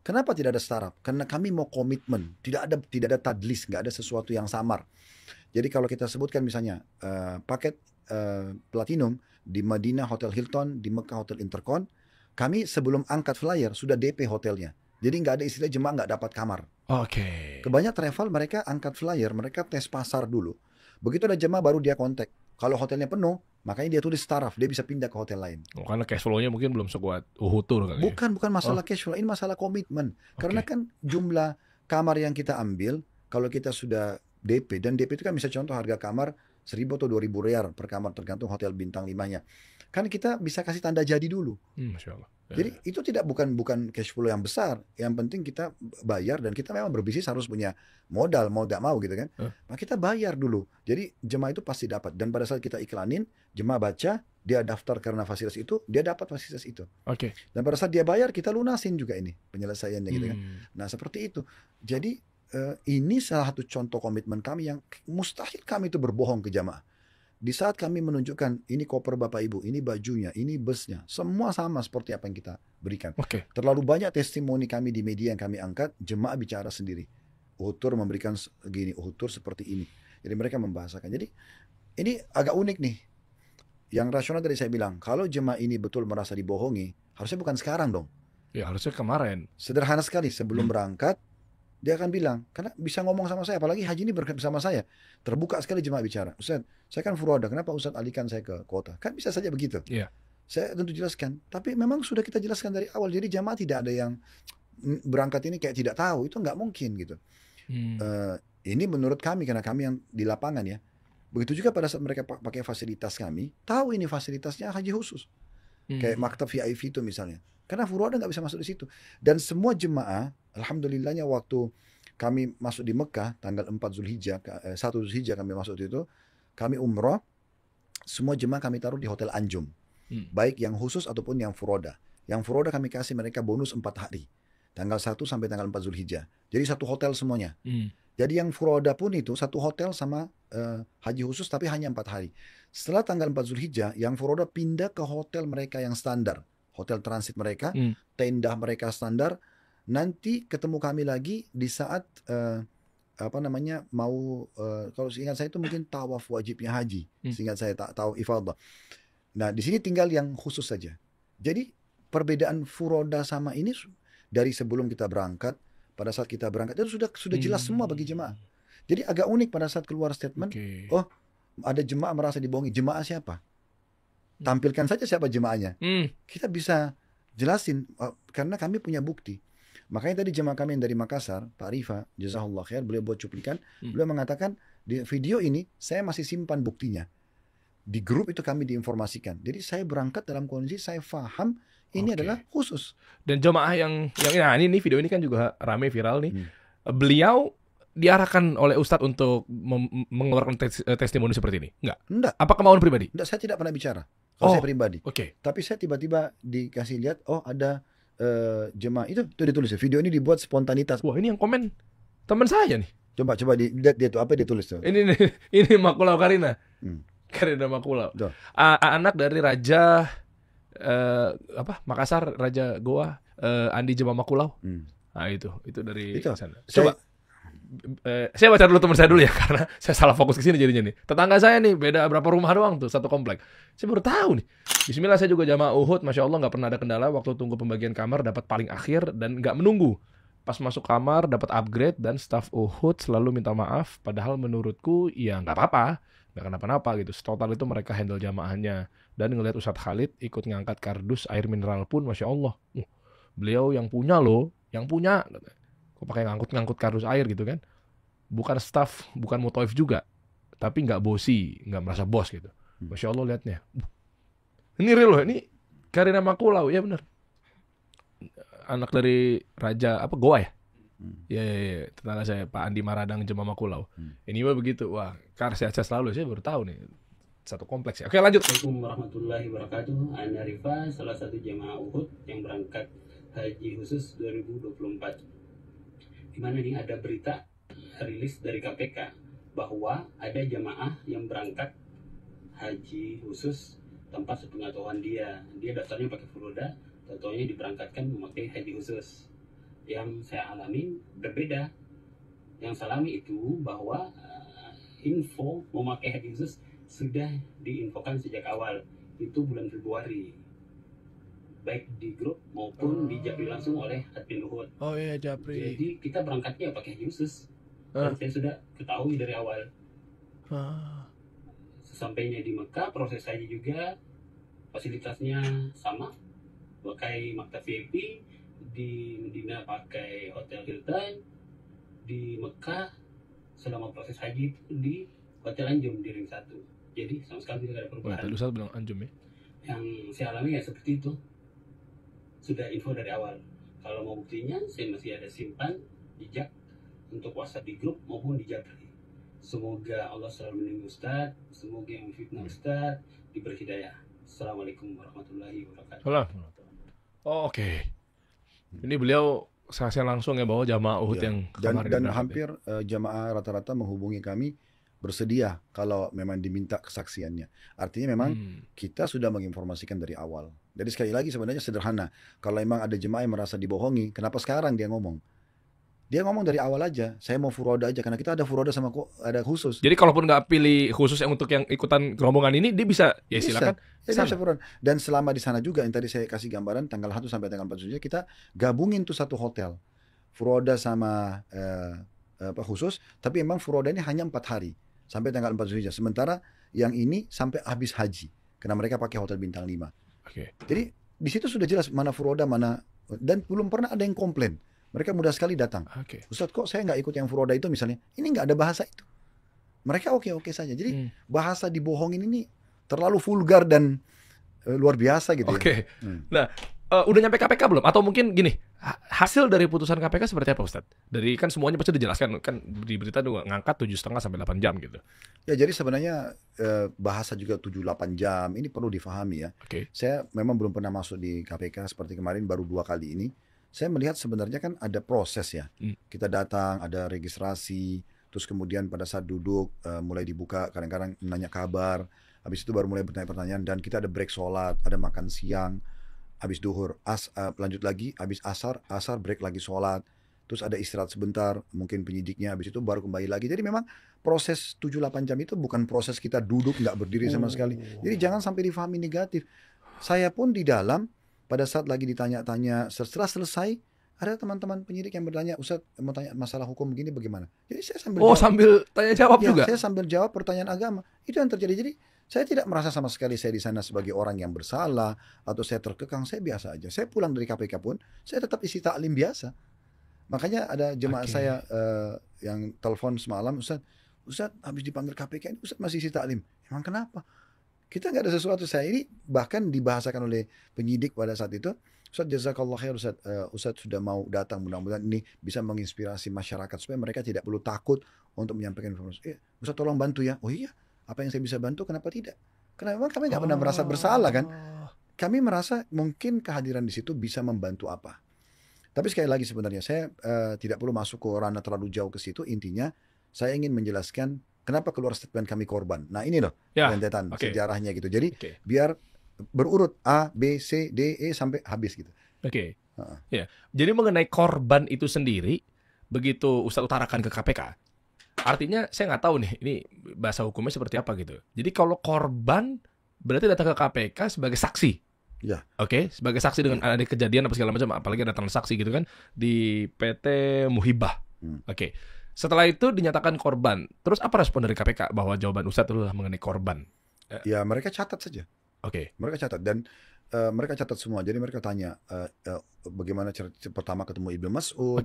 Kenapa tidak ada setaraf? Karena kami mau komitmen. Tidak ada tadlis, nggak ada sesuatu yang samar. Jadi kalau kita sebutkan misalnya paket platinum di Madinah Hotel Hilton, di Mekah Hotel Intercon, kami sebelum angkat flyer sudah DP hotelnya. Jadi nggak ada istilah jemaah nggak dapat kamar. Oke. Kebanyakan travel mereka angkat flyer, mereka tes pasar dulu. Begitu ada jemaah baru dia kontak. Kalau hotelnya penuh, makanya dia tulis taraf, dia bisa pindah ke hotel lain. Karena cash flow-nya mungkin belum sekuat Uhud Tour kali. Bukan masalah cash flow, ini masalah komitmen. Karena kan jumlah kamar yang kita ambil, kalau kita sudah DP, dan DP itu kan bisa contoh harga kamar 1.000 atau 2.000 rial per kamar tergantung hotel bintang 5-nya. Kan kita bisa kasih tanda jadi dulu. Masya Allah. Jadi itu bukan cash flow yang besar. Yang penting kita bayar, dan kita memang berbisnis harus punya modal, mau tidak mau gitu kan. Nah, kita bayar dulu. Jadi jemaah itu pasti dapat. Dan pada saat kita iklanin, jemaah baca, dia daftar karena fasilitas itu, dia dapat fasilitas itu. Oke. Dan pada saat dia bayar, kita lunasin juga ini penyelesaiannya gitu kan. Nah, seperti itu. Jadi ini salah satu contoh komitmen kami yang mustahil kami itu berbohong ke jamaah. Di saat kami menunjukkan ini koper Bapak Ibu, ini bajunya, ini busnya, semua sama seperti apa yang kita berikan. Terlalu banyak testimoni kami di media yang kami angkat, jemaah bicara sendiri. Uhutur memberikan gini, uhutur seperti ini. Jadi mereka membahasakan. Jadi ini agak unik nih. Yang rasional tadi saya bilang, kalau jemaah ini betul merasa dibohongi, harusnya bukan sekarang dong. Ya harusnya kemarin. Sederhana sekali, sebelum berangkat, dia akan bilang, karena bisa ngomong sama saya, apalagi haji ini berangkat bersama saya. Terbuka sekali jemaah bicara. Ustaz, saya kan furoda, kenapa Ustaz alihkan saya ke kota? Kan bisa saja begitu. Iya. Saya tentu jelaskan. Tapi memang sudah kita jelaskan dari awal. Jadi jemaah tidak ada yang berangkat ini kayak tidak tahu. Itu nggak mungkin gitu. Ini menurut kami, karena kami yang di lapangan ya. Begitu juga pada saat mereka pakai fasilitas kami, tahu ini fasilitasnya haji khusus. Kayak maktab VIP itu misalnya. Karena furoda nggak bisa masuk di situ. Dan semua jemaah, alhamdulillahnya waktu kami masuk di Mekah, tanggal 4 Zulhijjah, 1 Zulhijjah kami masuk itu, kami umroh, semua jemaah kami taruh di Hotel Anjum. Baik yang khusus ataupun yang furoda. Yang furoda kami kasih mereka bonus 4 hari. Tanggal 1 sampai tanggal 4 Zulhijjah. Jadi satu hotel semuanya. Jadi yang furoda pun itu satu hotel sama haji khusus, tapi hanya 4 hari. Setelah tanggal 4 Zulhijjah, yang furoda pindah ke hotel mereka yang standar. Hotel transit mereka, tenda mereka standar. Nanti ketemu kami lagi di saat mau kalau seingat saya itu mungkin tawaf wajibnya haji. Seingat saya tak tahu ifadah. Nah, di sini tinggal yang khusus saja. Jadi perbedaan furoda sama ini dari sebelum kita berangkat, pada saat kita berangkat itu sudah jelas semua bagi jemaah. Jadi agak unik pada saat keluar statement, oh ada jemaah merasa dibohongi. Jemaah siapa? Tampilkan saja siapa jemaahnya. Kita bisa jelasin karena kami punya bukti. Makanya tadi jemaah kami yang dari Makassar, Pak Rifa, jazakallah khair, beliau buat cuplikan, beliau mengatakan di video ini saya masih simpan buktinya. Di grup itu kami diinformasikan. Jadi saya berangkat dalam kondisi saya paham ini adalah khusus. Dan jemaah yang nah ini video ini kan juga rame viral nih. Beliau diarahkan oleh Ustadz untuk mengeluarkan testimoni seperti ini? Enggak. Apa kemauan pribadi? Enggak, saya tidak pernah bicara. Kalau saya pribadi. Tapi saya tiba-tiba dikasih lihat, oh ada jemaah itu ditulis. Video ini dibuat spontanitas. Wah, ini yang komen teman saya nih. Coba dilihat dia tuh apa dia tulis tuh. Ini Makulau Karina. Karina Makulau. Anak dari Raja Makassar, Raja Goa, Andi Jemaah Makulau. Nah, itu dari sana. Coba saya baca dulu teman saya dulu ya, karena saya salah fokus ke sini jadinya nih. Tetangga saya nih beda berapa rumah doang tuh, satu komplek. Saya baru tahu nih. Bismillah, saya juga jamaah Uhud, masya Allah nggak pernah ada kendala. Waktu tunggu pembagian kamar dapat paling akhir dan nggak menunggu. Pas masuk kamar dapat upgrade dan staf Uhud selalu minta maaf. Padahal menurutku ya nggak apa-apa, nggak kenapa-napa gitu. Total itu mereka handle jamaahnya. Dan ngelihat Ustadz Khalid ikut ngangkat kardus air mineral pun, masya Allah. Beliau yang punya loh, yang punya. Kok pakai ngangkut kardus air gitu kan? Bukan staff, bukan mutoif juga, tapi nggak bosi, nggak merasa bos gitu. Masya Allah liatnya. Ini real loh, ini Karina Makulau, ya benar. Anak dari Raja Goa ya? Ya, tetangga saya Pak Andi Maradang Jemaah Makulau. Ini mah begitu, wah, sehat-sehat selalu. Saya baru tahu nih, satu kompleks ya. Oke, lanjut. Assalamualaikum warahmatullahi wabarakatuh. Ana Rifa, salah satu jemaah Uhud yang berangkat haji khusus 2024. Di mana nih ada berita rilis dari KPK bahwa ada jemaah yang berangkat haji khusus tanpa sepengetahuan dia daftarnya pakai furoda, tentunya diberangkatkan memakai haji khusus. Yang saya alami berbeda. Yang saya alami itu bahwa info memakai haji khusus sudah diinfokan sejak awal, itu bulan Februari, baik di grup maupun di Japri langsung oleh admin Uhud. Oh iya, Japri. Jadi kita berangkatnya pakai haji khusus. Dan saya sudah ketahui dari awal. Sesampainya di Mekah, proses haji juga fasilitasnya sama, pakai maktab VIP. Di Medina pakai Hotel Hilton. Di Mekah selama proses haji itu di Hotel Anjum di Ring 1. Jadi sama sekali tidak ada Wah, perubahan. tadi Ustaz bilang Anjum ya. Yang saya alami ya seperti itu. Sudah info dari awal. Kalau mau buktinya, saya masih ada simpan jejak untuk WhatsApp di grup maupun di Japri. Semoga Allah selalu melindungi Ustaz, semoga yang fitnah Ustaz diberi hidayah. Assalamualaikum warahmatullahi wabarakatuh. Salam. Oh, oke. Ini beliau saksian langsung ya bahwa jamaah Uhud Ya. yang Dan kemarin berangkat ya. hampir jamaah rata-rata menghubungi kami bersedia kalau memang diminta kesaksiannya. Artinya memang kita sudah menginformasikan dari awal. Jadi sekali lagi sebenarnya sederhana. Kalau memang ada jemaah yang merasa dibohongi, kenapa sekarang dia ngomong? Dia ngomong dari awal aja, saya mau furoda aja, karena kita ada furoda sama ada khusus. Jadi kalaupun nggak pilih khusus yang untuk yang ikutan rombongan ini, dia bisa, ya silakan. Ya, dia bisa furoda. Dan selama di sana juga, yang tadi saya kasih gambaran, tanggal 1 sampai tanggal 4 Zulhijjah, kita gabungin tuh satu hotel. Furoda sama khusus, tapi memang furoda ini hanya 4 hari, sampai tanggal 4 Zulhijjah. Sementara yang ini sampai habis haji, karena mereka pakai hotel bintang 5. Oke. Jadi di situ sudah jelas mana furoda, mana, dan belum pernah ada yang komplain. Mereka mudah sekali datang. Oke. Ustadz, kok saya nggak ikut yang furoda itu misalnya? Ini nggak ada bahasa itu. Mereka oke-oke saja. Jadi bahasa dibohongin ini terlalu vulgar dan luar biasa gitu Oke. ya. Nah, udah nyampe KPK belum? Atau mungkin gini, hasil dari putusan KPK seperti apa, Ustadz? Dari kan semuanya pasti dijelaskan, kan di berita juga ngangkat 7,5 sampai 8 jam gitu. Ya, jadi sebenarnya bahasa juga 7-8 jam ini perlu difahami ya. Oke. Saya memang belum pernah masuk di KPK seperti kemarin, baru 2 kali ini. Saya melihat sebenarnya kan ada proses ya. Kita datang, ada registrasi, terus kemudian pada saat duduk mulai dibuka, kadang-kadang nanya kabar, habis itu baru mulai bertanya pertanyaan, dan kita ada break sholat, ada makan siang, habis duhur, lanjut lagi, habis asar break lagi sholat, terus ada istirahat sebentar, mungkin penyidiknya, habis itu baru kembali lagi. Jadi memang proses 7-8 jam itu bukan proses kita duduk nggak berdiri sama sekali. Jadi jangan sampai difahami negatif. Saya pun di dalam, pada saat lagi ditanya-tanya, setelah selesai, ada teman-teman penyidik yang bertanya, Ustaz mau tanya masalah hukum begini bagaimana? Jadi saya sambil jawab. sambil tanya jawab Ya, juga? saya sambil jawab pertanyaan agama. Itu yang terjadi. Jadi saya tidak merasa sama sekali saya di sana sebagai orang yang bersalah atau saya terkekang. Saya biasa aja. Saya pulang dari KPK pun, saya tetap isi taklim biasa. Makanya ada jemaah saya yang telepon semalam, Ustaz habis dipanggil KPK ini Ustaz masih isi taklim. Emang kenapa? Kita nggak ada sesuatu. Saya ini bahkan dibahasakan oleh penyidik pada saat itu, Ustaz jazakallah khair Ustaz sudah mau datang, mudah-mudahan ini bisa menginspirasi masyarakat supaya mereka tidak perlu takut untuk menyampaikan informasi. Ustaz tolong bantu ya. Oh iya, apa yang saya bisa bantu, kenapa tidak? Karena memang kami nggak pernah merasa bersalah kan. Kami merasa mungkin kehadiran di situ bisa membantu apa. Tapi sekali lagi sebenarnya saya tidak perlu masuk ke ranah terlalu jauh ke situ. Intinya saya ingin menjelaskan kenapa keluar statement kami korban. Nah ini loh rentetan sejarahnya gitu. Jadi biar berurut A, B, C, D, E sampai habis gitu. Oke. Ya. Jadi mengenai korban itu sendiri, begitu Ustadz utarakan ke KPK, artinya saya nggak tahu nih, ini bahasa hukumnya seperti apa gitu. Jadi kalau korban berarti datang ke KPK sebagai saksi. Ya. Oke, sebagai saksi dengan ada kejadian apa segala macam, apalagi ada transaksi gitu kan di PT Muhibah. Oke. Setelah itu dinyatakan korban. Terus apa respon dari KPK bahwa jawaban Ustadz adalah mengenai korban? Ya mereka catat saja. Oke. Mereka catat dan mereka catat semua. Jadi mereka tanya bagaimana pertama ketemu Ibnu Mas'ud,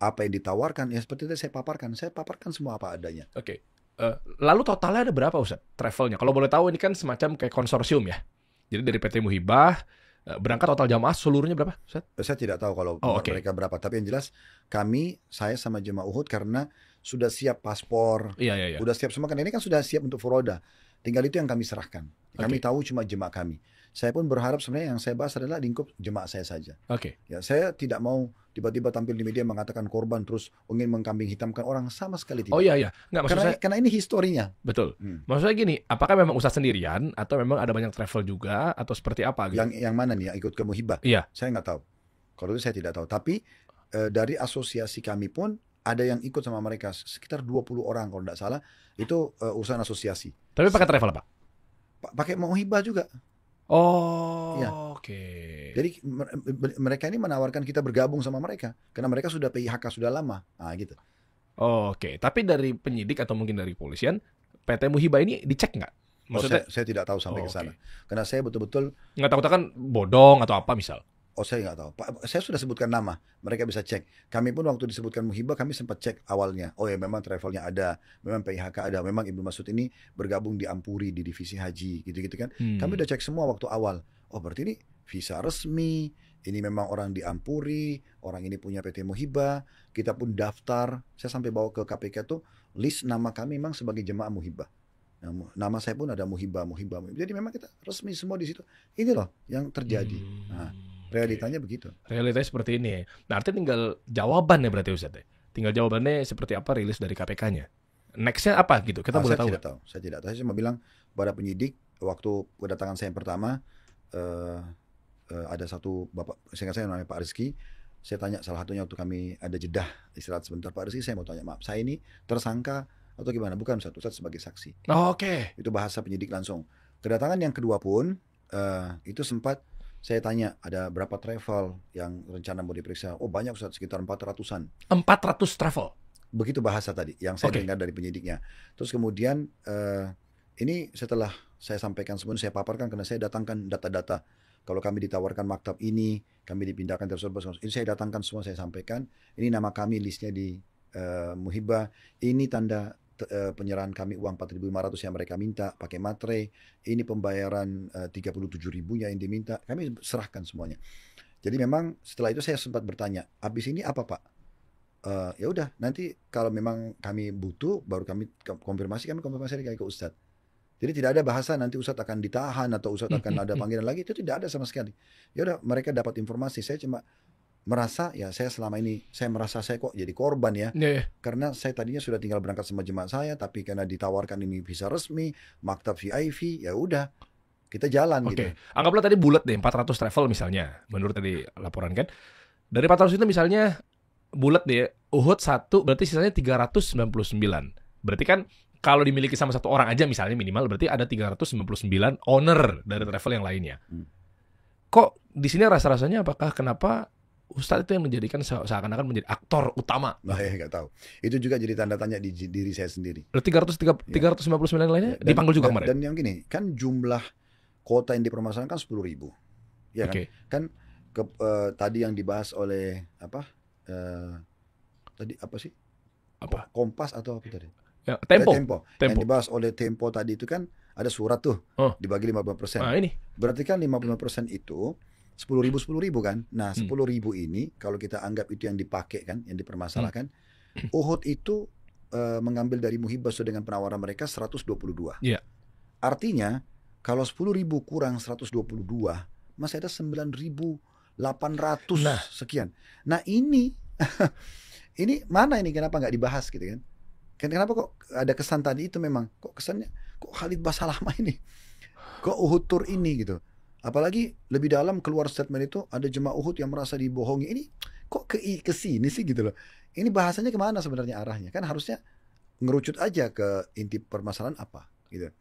apa yang ditawarkan. Ya seperti itu saya paparkan semua apa adanya. Oke. Lalu totalnya ada berapa Ustadz travelnya? Kalau boleh tahu ini kan semacam kayak konsorsium ya. Jadi dari PT Muhibah berangkat total jamaah seluruhnya berapa Ustadz? Saya tidak tahu kalau mereka berapa. Tapi yang jelas saya sama jemaah Uhud karena sudah siap paspor, sudah siap semua. Karena ini kan sudah siap untuk furoda. Tinggal itu yang kami serahkan. Kami tahu cuma jemaah kami. Saya pun berharap sebenarnya yang saya bahas adalah lingkup jemaah saya saja. Ya, saya tidak mau tiba-tiba tampil di media mengatakan korban terus ingin mengkambing hitamkan orang, sama sekali tidak. Nggak, karena ini historinya. Betul. Maksudnya gini, apakah memang Ustadz sendirian atau memang ada banyak travel juga atau seperti apa gitu? Yang mana nih yang ikut ke Muhibah? Iya. Saya nggak tahu. Kalau itu saya tidak tahu. Tapi dari asosiasi kami pun ada yang ikut sama mereka sekitar 20 orang kalau tidak salah. Itu urusan asosiasi. Tapi pakai travel apa? Pakai Muhibah juga. Oke. Jadi mereka ini menawarkan kita bergabung sama mereka karena mereka sudah PIHK sudah lama. Nah, gitu. Oke. Tapi dari penyidik atau mungkin dari polisian, PT Muhibah ini dicek nggak? Maksudnya saya tidak tahu sampai ke sana. Karena saya betul-betul nggak takut kan bodong atau apa misal? Oh saya nggak tahu. Pak, saya sudah sebutkan nama, mereka bisa cek. Kami pun waktu disebutkan Muhibah, kami sempat cek awalnya. Oh ya memang travelnya ada, memang PIHK ada, memang Ibnu Mas'ud ini bergabung di Ampuri di divisi haji, gitu-gitu kan. Kami udah cek semua waktu awal. Oh berarti ini visa resmi, ini memang orang di Ampuri, orang ini punya PT Muhibah. Kita pun daftar. Saya sampai bawa ke KPK tuh list nama kami memang sebagai jemaah Muhibah. Nama saya pun ada Muhibah. Jadi memang kita resmi semua di situ. Ini loh yang terjadi. Nah, realitanya begitu. Realitanya seperti ini ya. Nah, artinya tinggal jawaban ya berarti Ustaz ya. Tinggal jawabannya seperti apa rilis dari KPK-nya. Next-nya apa gitu? Kita boleh tahu. Saya tidak tahu. Saya cuma bilang pada penyidik waktu kedatangan saya yang pertama ada satu bapak, saya namanya Pak Rizky. Saya tanya salah satunya waktu kami ada jedah istirahat sebentar, Pak Rizky saya mau tanya, maaf saya ini tersangka atau gimana? Bukan Ustaz sebagai saksi. Oh, oke. Itu bahasa penyidik langsung. Kedatangan yang kedua pun itu sempat saya tanya ada berapa travel yang rencana mau diperiksa. Oh banyak Ustaz, sekitar 400-an. 400 travel? Begitu bahasa tadi yang saya dengar dari penyidiknya. Terus kemudian ini setelah saya sampaikan semua, saya paparkan karena saya datangkan data-data. Kalau kami ditawarkan maktab ini, kami dipindahkan tersebut, ini saya datangkan semua, saya sampaikan. Ini nama kami listnya di Muhibah. Ini tanda penyerahan kami uang 4.500 yang mereka minta pakai materai. Ini pembayaran 37.000-nya yang diminta. Kami serahkan semuanya. Jadi memang setelah itu saya sempat bertanya, habis ini apa Pak? Ya udah nanti kalau memang kami butuh baru kami konfirmasi lagi ke Ustadz. Jadi tidak ada bahasa nanti Ustadz akan ditahan atau Ustadz akan ada panggilan lagi, itu tidak ada sama sekali. Ya udah mereka dapat informasi, saya cuma merasa ya saya selama ini saya merasa saya kok jadi korban ya. Karena saya tadinya sudah tinggal berangkat sama jemaah saya, tapi karena ditawarkan ini visa resmi, maktab VIP, ya udah kita jalan gitu. Anggaplah tadi bulat deh 400 travel misalnya, menurut tadi laporan kan. Dari 400 itu misalnya bulat deh Uhud 1 berarti sisanya 399. Berarti kan kalau dimiliki sama satu orang aja misalnya minimal berarti ada 399 owner dari travel yang lainnya. Kok di sini rasa-rasanya apakah kenapa Ustadz itu yang menjadikan seakan-akan menjadi aktor utama? Nah ya nggak tahu. Itu juga jadi tanda tanya di diri saya sendiri. 399 lainnya dipanggil juga kemarin? Dan yang gini, kan jumlah kota yang dipermasalahkan kan 10.000. Ya kan? Kan tadi yang dibahas oleh apa? Tadi apa sih? Apa? Kompas atau apa tadi? Ya, Tempo. Yang dibahas oleh Tempo tadi itu kan ada surat tuh dibagi 50%. Nah, ini. Berarti kan 50% itu 10.000 kan. Nah 10.000 ini kalau kita anggap itu yang dipakai kan, yang dipermasalahkan, Uhud itu mengambil dari Muhibah sesuai dengan penawaran mereka 122. Iya. Artinya kalau 10.000 kurang 122 masih ada 9.800 sekian. Nah ini ini mana ini kenapa nggak dibahas gitu kan? Kenapa kok ada kesan tadi itu memang kok kesannya kok Khalid Basalamah ini kok Uhud Tour ini gitu. Apalagi lebih dalam keluar statement itu ada jemaah Uhud yang merasa dibohongi. Ini kok ke sini sih gitu loh. Ini bahasanya kemana sebenarnya arahnya? Kan harusnya ngerucut aja ke inti permasalahan apa gitu.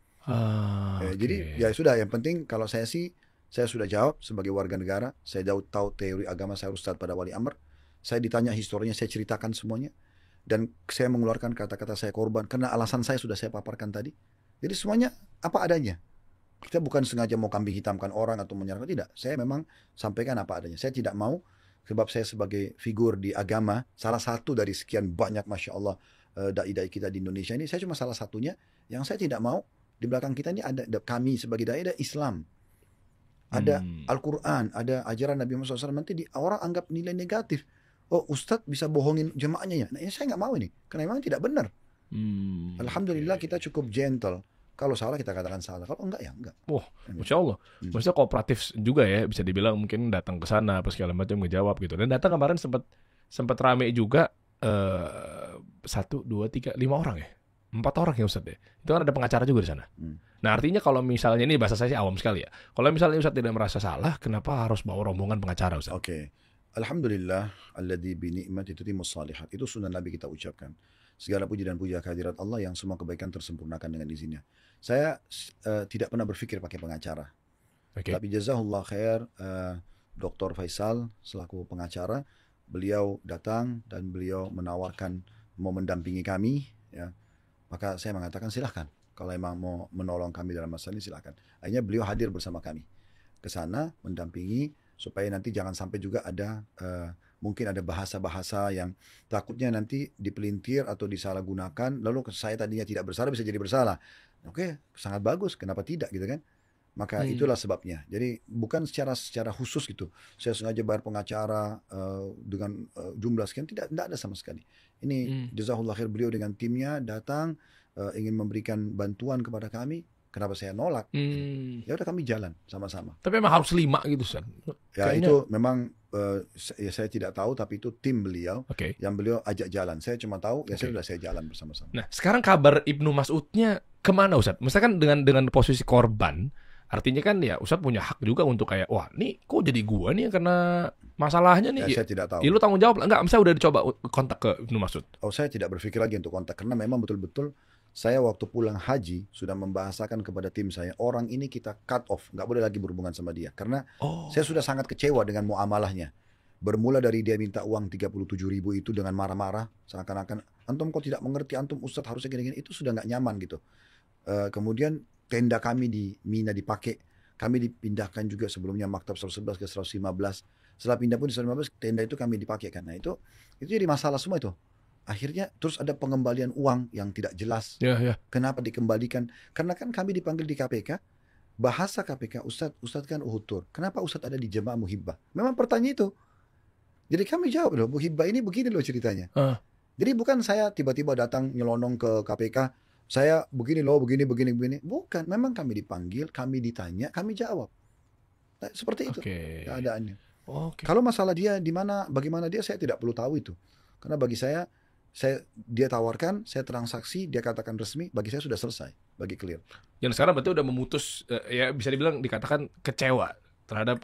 Jadi ya sudah, yang penting kalau saya sih saya sudah jawab sebagai warga negara. Saya tahu teori agama, saya ustadz pada wali amr. Saya ditanya historinya, saya ceritakan semuanya. Dan saya mengeluarkan kata-kata saya korban karena alasan saya sudah saya paparkan tadi. Jadi semuanya apa adanya. Kita bukan sengaja mau kambing hitamkan orang atau menyerang, tidak. Saya memang sampaikan apa adanya. Saya tidak mau, sebab saya sebagai figur di agama, salah satu dari sekian banyak Masya Allah dai-dai kita di Indonesia ini, saya cuma salah satunya. Yang saya tidak mau, di belakang kita ini ada kami sebagai dai, ada Islam, ada Al-Quran, ada ajaran Nabi Muhammad SAW. Nanti orang anggap nilai negatif. Oh Ustadz bisa bohongin jemaahnya ya. Nah ini saya nggak mau ini, karena memang tidak benar. Alhamdulillah kita cukup gentle. Kalau salah kita katakan salah, kalau enggak ya enggak. Wah, Masya Allah. Maksudnya kooperatif juga ya, bisa dibilang mungkin datang ke sana apa segala macam ngejawab gitu. Dan datang kemarin sempat rame juga 1, 2, 3, 5 orang ya. 4 orang ya Ustadz ya. Itu kan ada pengacara juga di sana. Nah artinya kalau misalnya, ini bahasa saya sih awam sekali ya. Kalau misalnya Ustadz tidak merasa salah, kenapa harus bawa rombongan pengacara Ustadz? Oke. Alhamdulillah alladzi bi ni'mati tutimmus shalihat. Itu sunnah Nabi kita ucapkan. Segala puji dan puja kehadirat Allah yang semua kebaikan tersempurnakan dengan izinnya. Saya tidak pernah berpikir pakai pengacara. Tapi jazahullah khair, Dr. Faisal selaku pengacara, beliau datang dan beliau menawarkan mau mendampingi kami ya. Maka saya mengatakan silahkan. Kalau emang mau menolong kami dalam masalah ini silahkan. Akhirnya beliau hadir bersama kami ke sana mendampingi supaya nanti jangan sampai juga ada mungkin ada bahasa-bahasa yang takutnya nanti dipelintir atau disalahgunakan, lalu saya tadinya tidak bersalah bisa jadi bersalah. Oke, sangat bagus, kenapa tidak gitu kan? Maka itulah sebabnya. Jadi bukan secara khusus gitu. Saya sengaja bayar pengacara dengan jumlah sekian, tidak ada sama sekali. Ini jazakallah khair, beliau dengan timnya datang ingin memberikan bantuan kepada kami. Kenapa saya nolak? Ya udah kami jalan sama-sama. Tapi memang harus 5 gitu, Ustaz. Ya itu memang ya saya tidak tahu, tapi itu tim beliau yang beliau ajak jalan. Saya cuma tahu ya saya jalan bersama-sama. Nah, sekarang kabar Ibnu Mas'udnya kemana, Ustaz? Misalkan dengan posisi korban, artinya kan ya Ustaz punya hak juga untuk kayak, wah nih kok jadi gua nih karena masalahnya nih. Ya, saya tidak tahu. Ya lu tanggung jawab lah. Enggak, misalnya udah dicoba kontak ke Ibnu Mas'ud. Oh, saya tidak berpikir lagi untuk kontak karena memang betul-betul saya waktu pulang haji sudah membahasakan kepada tim saya, orang ini kita cut off, nggak boleh lagi berhubungan sama dia. Karena saya sudah sangat kecewa dengan muamalahnya. Bermula dari dia minta uang 37.000 itu dengan marah-marah, seakan-akan antum kok tidak mengerti, antum Ustadz harusnya gini-gini, itu sudah nggak nyaman gitu. Kemudian tenda kami di Mina dipakai, kami dipindahkan juga sebelumnya Maktab 111 ke 115. Setelah pindah pun di 115 tenda itu kami dipakai kan. Nah itu jadi masalah semua itu. Akhirnya terus ada pengembalian uang yang tidak jelas. Kenapa dikembalikan? Karena kan kami dipanggil di KPK, bahasa KPK, Ustadz kan uhutur. Kenapa Ustadz ada di Jemaah Muhibbah? Memang pertanyaan itu. Jadi kami jawab loh, Muhibbah ini begini loh ceritanya. Jadi bukan saya tiba-tiba datang nyelonong ke KPK, saya begini loh, begini. Bukan, memang kami dipanggil, kami ditanya, kami jawab. Nah, seperti itu keadaannya. Kalau masalah dia di mana, bagaimana dia, saya tidak perlu tahu itu. Karena bagi saya dia tawarkan, saya transaksi, dia katakan resmi, bagi saya sudah selesai, bagi clear. Yang sekarang berarti udah memutus, ya bisa dibilang dikatakan kecewa terhadap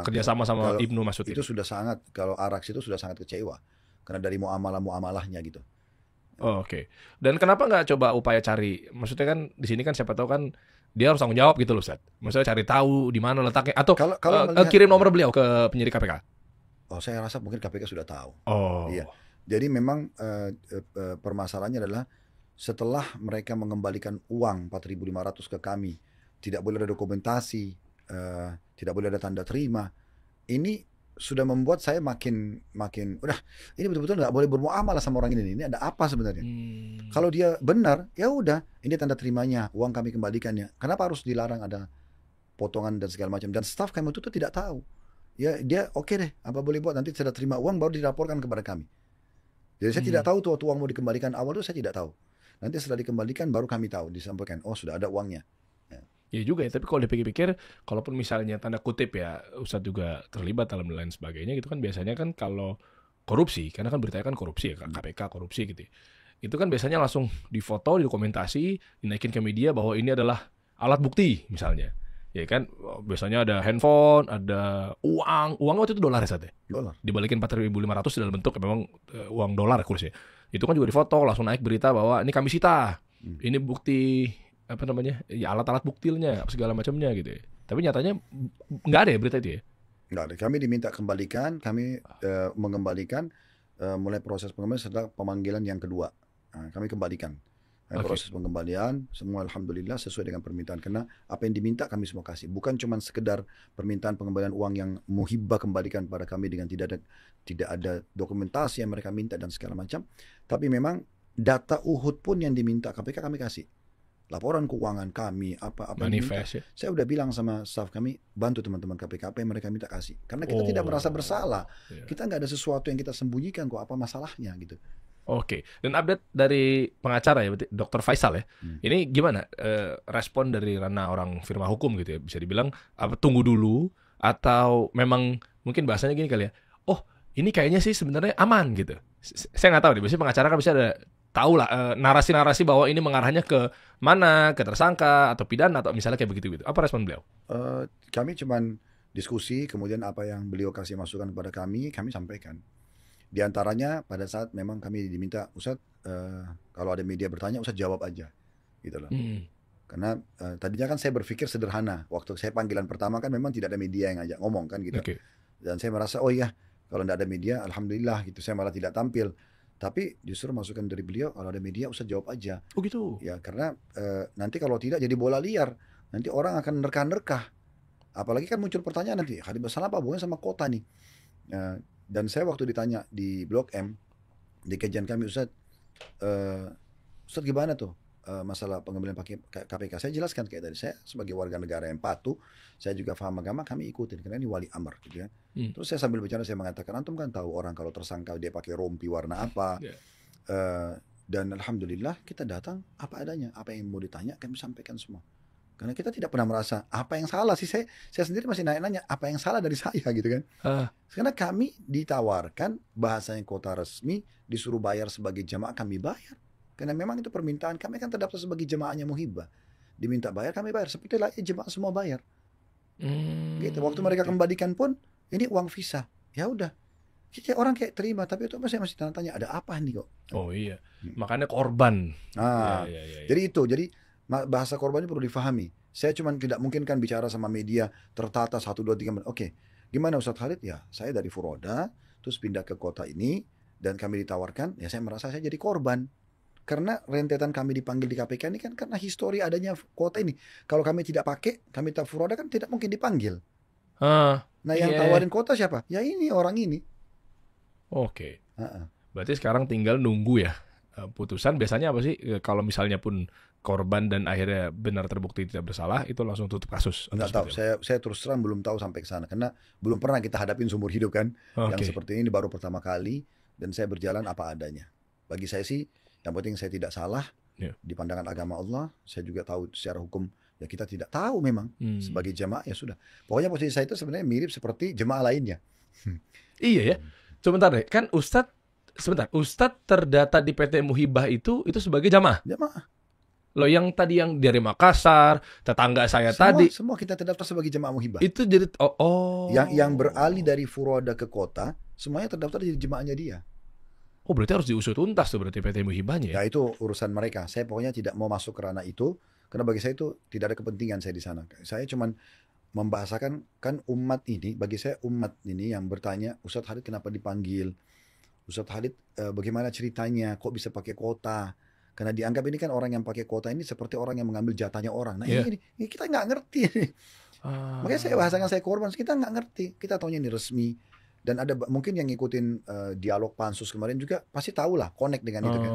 kerjasama sama Ibnu Mas'ud itu sudah sangat, kalau Arax itu sudah sangat kecewa karena dari muamalahnya gitu. Dan kenapa nggak coba upaya cari? Maksudnya kan di sini kan siapa tahu kan dia harus tanggung jawab gitu loh, Ustaz. Maksudnya cari tahu di mana letaknya atau kirim nomor beliau ke penyidik KPK. Saya rasa mungkin KPK sudah tahu. Iya. Jadi memang permasalahannya adalah setelah mereka mengembalikan uang 4.500 ke kami, tidak boleh ada dokumentasi, tidak boleh ada tanda terima. Ini sudah membuat saya makin udah ini betul-betul nggak boleh bermuamalah sama orang ini. Ini ada apa sebenarnya? Kalau dia benar, ya udah, ini tanda terimanya, uang kami kembalikannya. Kenapa harus dilarang ada potongan dan segala macam? Dan staf kami itu tidak tahu. Ya dia oke deh, apa boleh buat, nanti sudah terima uang baru dilaporkan kepada kami. Jadi saya tidak tahu tuh waktu uang mau dikembalikan, awal itu saya tidak tahu. Nanti setelah dikembalikan baru kami tahu, disampaikan, oh sudah ada uangnya. Ya juga ya, tapi kalau dipikir-pikir, kalaupun misalnya tanda kutip ya, Ustadz juga terlibat dalam lain sebagainya gitu kan, biasanya kan kalau korupsi, karena kan beritanya kan korupsi ya, KPK korupsi gitu. Itu kan biasanya langsung difoto, didokumentasi, dinaikin ke media bahwa ini adalah alat bukti misalnya. Ya kan, biasanya ada handphone, ada uang waktu itu dolar ya, Sat ya? Dolar. Dibalikin 4.500 dalam bentuk memang uang dolar kursnya. Itu kan juga difoto, langsung naik berita bahwa ini kami sita. Ini bukti apa namanya? Ya alat-alat buktinya, segala macamnya gitu ya. Tapi nyatanya nggak ada ya berita itu ya? Nggak ada. Kami diminta kembalikan, kami mengembalikan mulai proses pengembalian setelah pemanggilan yang kedua. Kami kembalikan. Proses pengembalian semua alhamdulillah sesuai dengan permintaan, karena apa yang diminta kami semua kasih, bukan cuma sekedar permintaan pengembalian uang yang Muhibbah kembalikan pada kami dengan tidak ada dokumentasi yang mereka minta dan segala macam, tapi memang data Uhud pun yang diminta KPK kami kasih, laporan keuangan kami apa manifest ya. Saya udah bilang sama staff kami, bantu teman-teman KPK apa yang mereka minta kasih, karena kita tidak merasa bersalah, kita nggak ada sesuatu yang kita sembunyikan kok, apa masalahnya gitu. Dan update dari pengacara ya, Dr. Faisal ya. Ini gimana respon dari ranah orang firma hukum gitu ya? Bisa dibilang apa tunggu dulu atau memang mungkin bahasanya gini kali ya. Oh, ini kayaknya sih sebenarnya aman gitu. Saya nggak tahu deh. Biasanya pengacara kan bisa ada tahu lah narasi-narasi bahwa ini mengarahnya ke mana, ke tersangka atau pidana atau misalnya kayak begitu gitu. Apa respon beliau? Kami cuman diskusi, kemudian apa yang beliau kasih masukan kepada kami sampaikan. Di antaranya pada saat memang kami diminta, Ustadz kalau ada media bertanya, Ustadz jawab aja, gitu loh. Karena tadinya kan saya berpikir sederhana. Waktu saya panggilan pertama kan memang tidak ada media yang ngajak ngomong kan gitu. Dan saya merasa, oh iya, kalau tidak ada media, alhamdulillah gitu. Saya malah tidak tampil. Tapi justru masukan dari beliau, kalau ada media, Ustadz jawab aja. Oh gitu? Ya karena nanti kalau tidak jadi bola liar. Nanti orang akan nerka-nerka. Apalagi kan muncul pertanyaan nanti, hadis bersalah apa hubungannya sama kota nih? Dan saya waktu ditanya di Blok M, di kajian kami, Ustaz gimana tuh masalah pengambilan pakai KPK? Saya jelaskan kayak tadi, saya sebagai warga negara yang patuh, saya juga paham agama, kami ikutin karena ini wali amr gitu ya. Terus saya sambil bicara saya mengatakan, antum kan tahu orang kalau tersangka dia pakai rompi warna apa, dan alhamdulillah kita datang apa adanya, apa yang mau ditanya kami sampaikan semua. Karena kita tidak pernah merasa apa yang salah sih, saya sendiri masih nanya apa yang salah dari saya gitu kan. Karena kami ditawarkan bahasanya kota resmi, disuruh bayar sebagai jamaah, kami bayar. Karena memang itu permintaan kami, kan terdaftar sebagai jemaahnya Muhibbah. Diminta bayar, kami bayar. Seperti layaknya jemaah semua bayar. Gitu. Waktu mereka kembalikan pun, ini uang visa. Ya udah. Orang kayak terima, tapi itu saya masih tanya ada apa nih kok? Oh iya, makanya korban. Ya. Jadi itu, bahasa korban ini perlu difahami. Saya cuma tidak mungkin kan bicara sama media tertata 1, 2, 3 menit. Oke, gimana Ustadz Khalid? Ya, saya dari Furoda, terus pindah ke kota ini, dan kami ditawarkan, ya saya merasa saya jadi korban. Karena rentetan kami dipanggil di KPK ini kan karena histori adanya kota ini. Kalau kami tidak pakai, kami tak Furoda kan tidak mungkin dipanggil. Nah yang tawarin kota siapa? Ya ini, orang ini. Oke. Berarti sekarang tinggal nunggu ya putusan. Biasanya apa sih kalau misalnya pun korban dan akhirnya benar terbukti tidak bersalah, itu langsung tutup kasus? Enggak tahu. Saya terus terang belum tahu sampai ke sana karena belum pernah kita hadapin seumur hidup kan. Yang seperti ini baru pertama kali dan saya berjalan apa adanya. Bagi saya sih yang penting saya tidak salah di pandangan agama Allah. Saya juga tahu secara hukum ya kita tidak tahu memang sebagai jemaah ya sudah. Pokoknya posisi saya itu sebenarnya mirip seperti jemaah lainnya. Iya ya. Sebentar deh, kan Ustadz terdata di PT Muhibbah itu sebagai jamaah. Jamaah. Loh yang tadi yang dari Makassar, tetangga saya tadi. Semua kita terdaftar sebagai jemaah Muhibbah. Itu jadi Yang beralih dari Furoda ke kota, semuanya terdaftar jadi jemaahnya dia. Oh berarti harus diusut tuntas tuh berarti PT Muhibbahnya ya? Ya itu urusan mereka. Saya pokoknya tidak mau masuk ke ranah itu, karena bagi saya itu tidak ada kepentingan saya di sana. Saya cuman membahasakan kan umat ini, bagi saya umat ini yang bertanya, Ustadz Khalid kenapa dipanggil? Ustadz Khalid bagaimana ceritanya? Kok bisa pakai kota? Karena dianggap ini kan orang yang pakai kota ini seperti orang yang mengambil jatahnya orang. Nah ini kita nggak ngerti. Makanya saya bahasakan saya korban, kita nggak ngerti. Kita taunya ini resmi. Dan ada mungkin yang ngikutin dialog pansus kemarin juga pasti tahu lah connect dengan itu kan.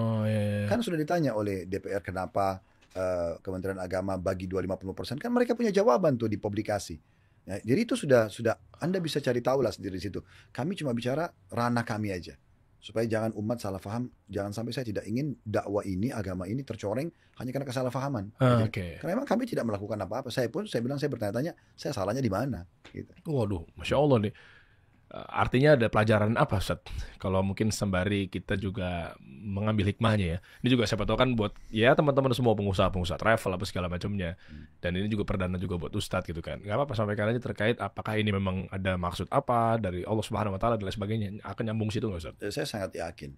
Kan sudah ditanya oleh DPR kenapa Kementerian Agama bagi 250%, kan mereka punya jawaban tuh di publikasi. Ya, jadi itu sudah Anda bisa cari tahu lah sendiri di situ. Kami cuma bicara ranah kami aja. Supaya jangan umat salah paham, jangan sampai saya tidak ingin dakwah ini, agama ini tercoreng hanya karena kesalahpahaman. Karena memang kami tidak melakukan apa-apa. Saya bilang saya bertanya-tanya, saya salahnya di mana? Gitu. Waduh, Masya Allah nih. Artinya ada pelajaran apa Ustaz? Kalau mungkin sembari kita juga mengambil hikmahnya ya. Ini juga siapa tahu kan buat ya teman-teman semua pengusaha travel apa segala macamnya. Dan ini juga perdana juga buat Ustadz gitu kan. Gak apa-apa sampaikan aja terkait apakah ini memang ada maksud apa dari Allah Subhanahu Wa Taala dan lain sebagainya. Akan nyambung situ nggak Ustaz? Saya sangat yakin.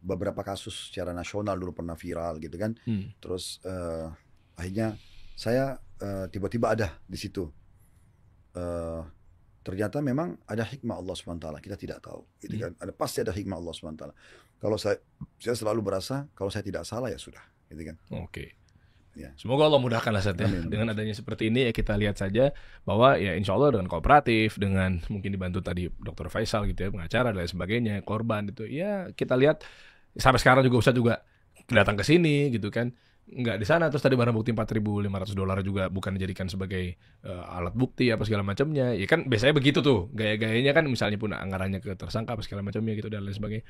Beberapa kasus secara nasional dulu pernah viral gitu kan. Terus akhirnya saya tiba-tiba ada di situ. Ternyata memang ada hikmah Allah SWT, kita tidak tahu gitu kan. Pasti ada hikmah Allah SWT. Kalau saya selalu berasa kalau saya tidak salah ya sudah gitu kan. Ya. Semoga Allah mudahkan lah Ustaz ya. Dengan adanya seperti ini ya kita lihat saja bahwa ya insya Allah dengan kooperatif, dengan mungkin dibantu tadi Dr. Faisal gitu ya, pengacara dan lain sebagainya, korban itu ya kita lihat sampai sekarang juga Ustaz juga datang ke sini gitu kan. Nggak di sana, terus tadi barang bukti $4.500 juga bukan dijadikan sebagai alat bukti apa segala macamnya. Ya kan biasanya begitu tuh gaya-gayanya kan, misalnya pun anggarannya ke tersangka apa segala macamnya gitu dan lain sebagainya.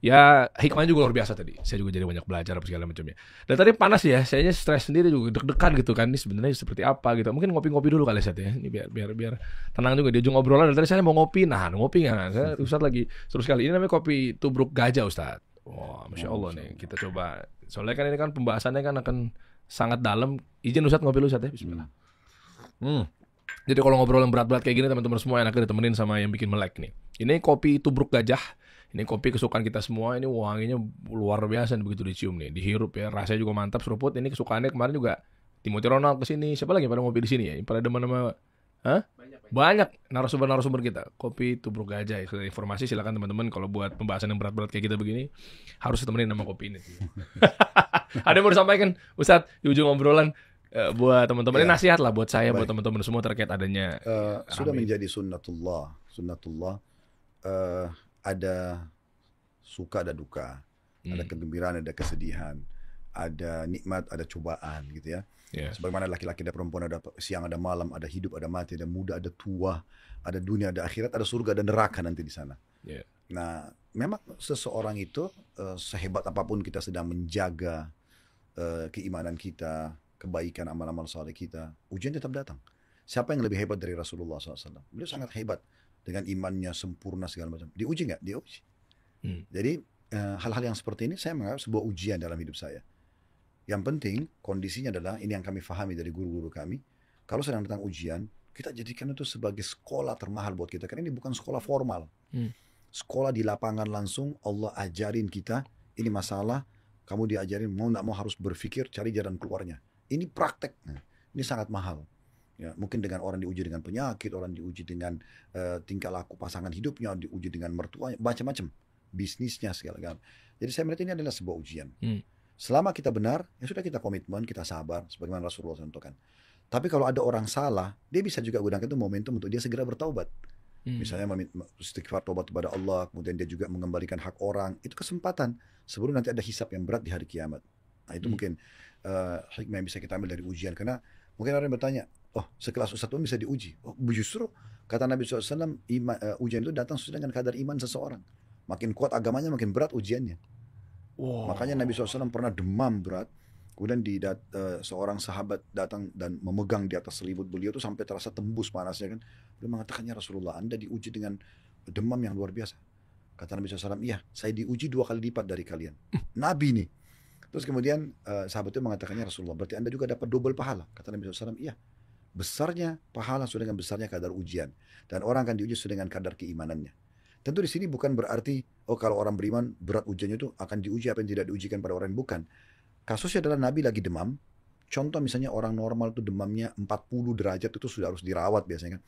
Ya hikmahnya juga luar biasa tadi. Saya juga jadi banyak belajar apa segala macamnya. Dan tadi panas ya, saya stres sendiri juga, deg-degan gitu kan. Ini sebenarnya seperti apa gitu. Mungkin ngopi-ngopi dulu kali Ustaz ya. Ini biar tenang juga di ujung obrolan. Dan tadi saya mau ngopi, ngopi nggak? Saya Ustaz lagi seru sekali. Ini namanya kopi tubruk gajah Ustaz. Wah, Masya Allah nih. Kita coba. Soalnya kan ini kan pembahasannya kan akan sangat dalam. Izin Ustaz ngopi dulu Ustaz ya. Bismillah. Jadi kalau ngobrol yang berat-berat kayak gini teman-teman semua enaknya ditemenin sama yang bikin melek nih. Ini kopi tubruk gajah. Ini kopi kesukaan kita semua. Ini wanginya luar biasa nih, begitu dicium nih, dihirup ya. Rasanya juga mantap, seruput. Ini kesukaannya kemarin juga Timothy Ronald kesini. Siapa lagi pada ngopi di sini ya? Pada demen sama banyak narasumber kita. Kopi tubruk gajah. Informasi silakan teman-teman kalau buat pembahasan yang berat-berat kayak kita begini harus ditemenin sama kopi ini. Ada yang mau disampaikan Ustadz di ujung obrolan buat teman-teman ini Ya. nasihat lah buat saya, buat Baik. teman-teman semua terkait adanya Sudah rame. menjadi sunnatullah. Ada suka, ada duka, ada kegembiraan, ada kesedihan, ada nikmat, ada cobaan gitu ya. Ya. Sebagaimana laki-laki ada perempuan, ada siang, ada malam, ada hidup, ada mati, ada muda, ada tua, ada dunia, ada akhirat, ada surga, ada neraka nanti di sana. Ya. Nah, memang seseorang itu sehebat apapun kita sedang menjaga keimanan kita, kebaikan amal-amal saleh kita, ujian tetap datang. Siapa yang lebih hebat dari Rasulullah SAW? Beliau sangat hebat dengan imannya sempurna segala macam. Diuji nggak? Diuji. Jadi hal-hal yang seperti ini saya menganggap sebuah ujian dalam hidup saya. Yang penting kondisinya adalah ini yang kami fahami dari guru-guru kami. Kalau sedang datang ujian, kita jadikan itu sebagai sekolah termahal buat kita. Karena ini bukan sekolah formal. Sekolah di lapangan langsung Allah ajarin kita. Ini masalah, kamu diajarin mau nggak mau harus berpikir cari jalan keluarnya. Ini praktek. Nah, ini sangat mahal. Ya, mungkin dengan orang diuji dengan penyakit, orang diuji dengan tingkah laku pasangan hidupnya, diuji dengan mertuanya, macam-macam, bisnisnya segala-galanya. Jadi saya melihat ini adalah sebuah ujian. Selama kita benar, ya sudah kita komitmen, kita sabar, sebagaimana Rasulullah contohkan. Tapi kalau ada orang salah, dia bisa juga gunakan itu momentum untuk dia segera bertaubat. Misalnya istighfar taubat kepada Allah, kemudian dia juga mengembalikan hak orang, itu kesempatan sebelum nanti ada hisab yang berat di hari kiamat. Nah itu mungkin hikmah yang bisa kita ambil dari ujian. Karena mungkin orang yang bertanya, oh sekelas Ustadz pun bisa diuji. Oh justru kata Nabi SAW, ujian itu datang sesuai dengan kadar iman seseorang. Makin kuat agamanya, makin berat ujiannya. Wow. Makanya Nabi SAW pernah demam berat. Kemudian seorang sahabat datang dan memegang di atas selimut beliau itu sampai terasa tembus panasnya kan. Beliau mengatakannya, Rasulullah, Anda diuji dengan demam yang luar biasa. Kata Nabi SAW, iya, saya diuji 2 kali lipat dari kalian. Nabi nih. Terus kemudian sahabat itu mengatakannya, Rasulullah, berarti Anda juga dapat double pahala. Kata Nabi SAW, iya. Besarnya pahala sesuai dengan besarnya kadar ujian. Dan orang akan diuji sesuai dengan kadar keimanannya. Tentu di sini bukan berarti, oh kalau orang beriman berat ujiannya itu akan diuji apa yang tidak diujikan pada orang yang bukan. Kasusnya adalah Nabi lagi demam. Contoh misalnya orang normal itu demamnya 40 derajat itu sudah harus dirawat biasanya kan.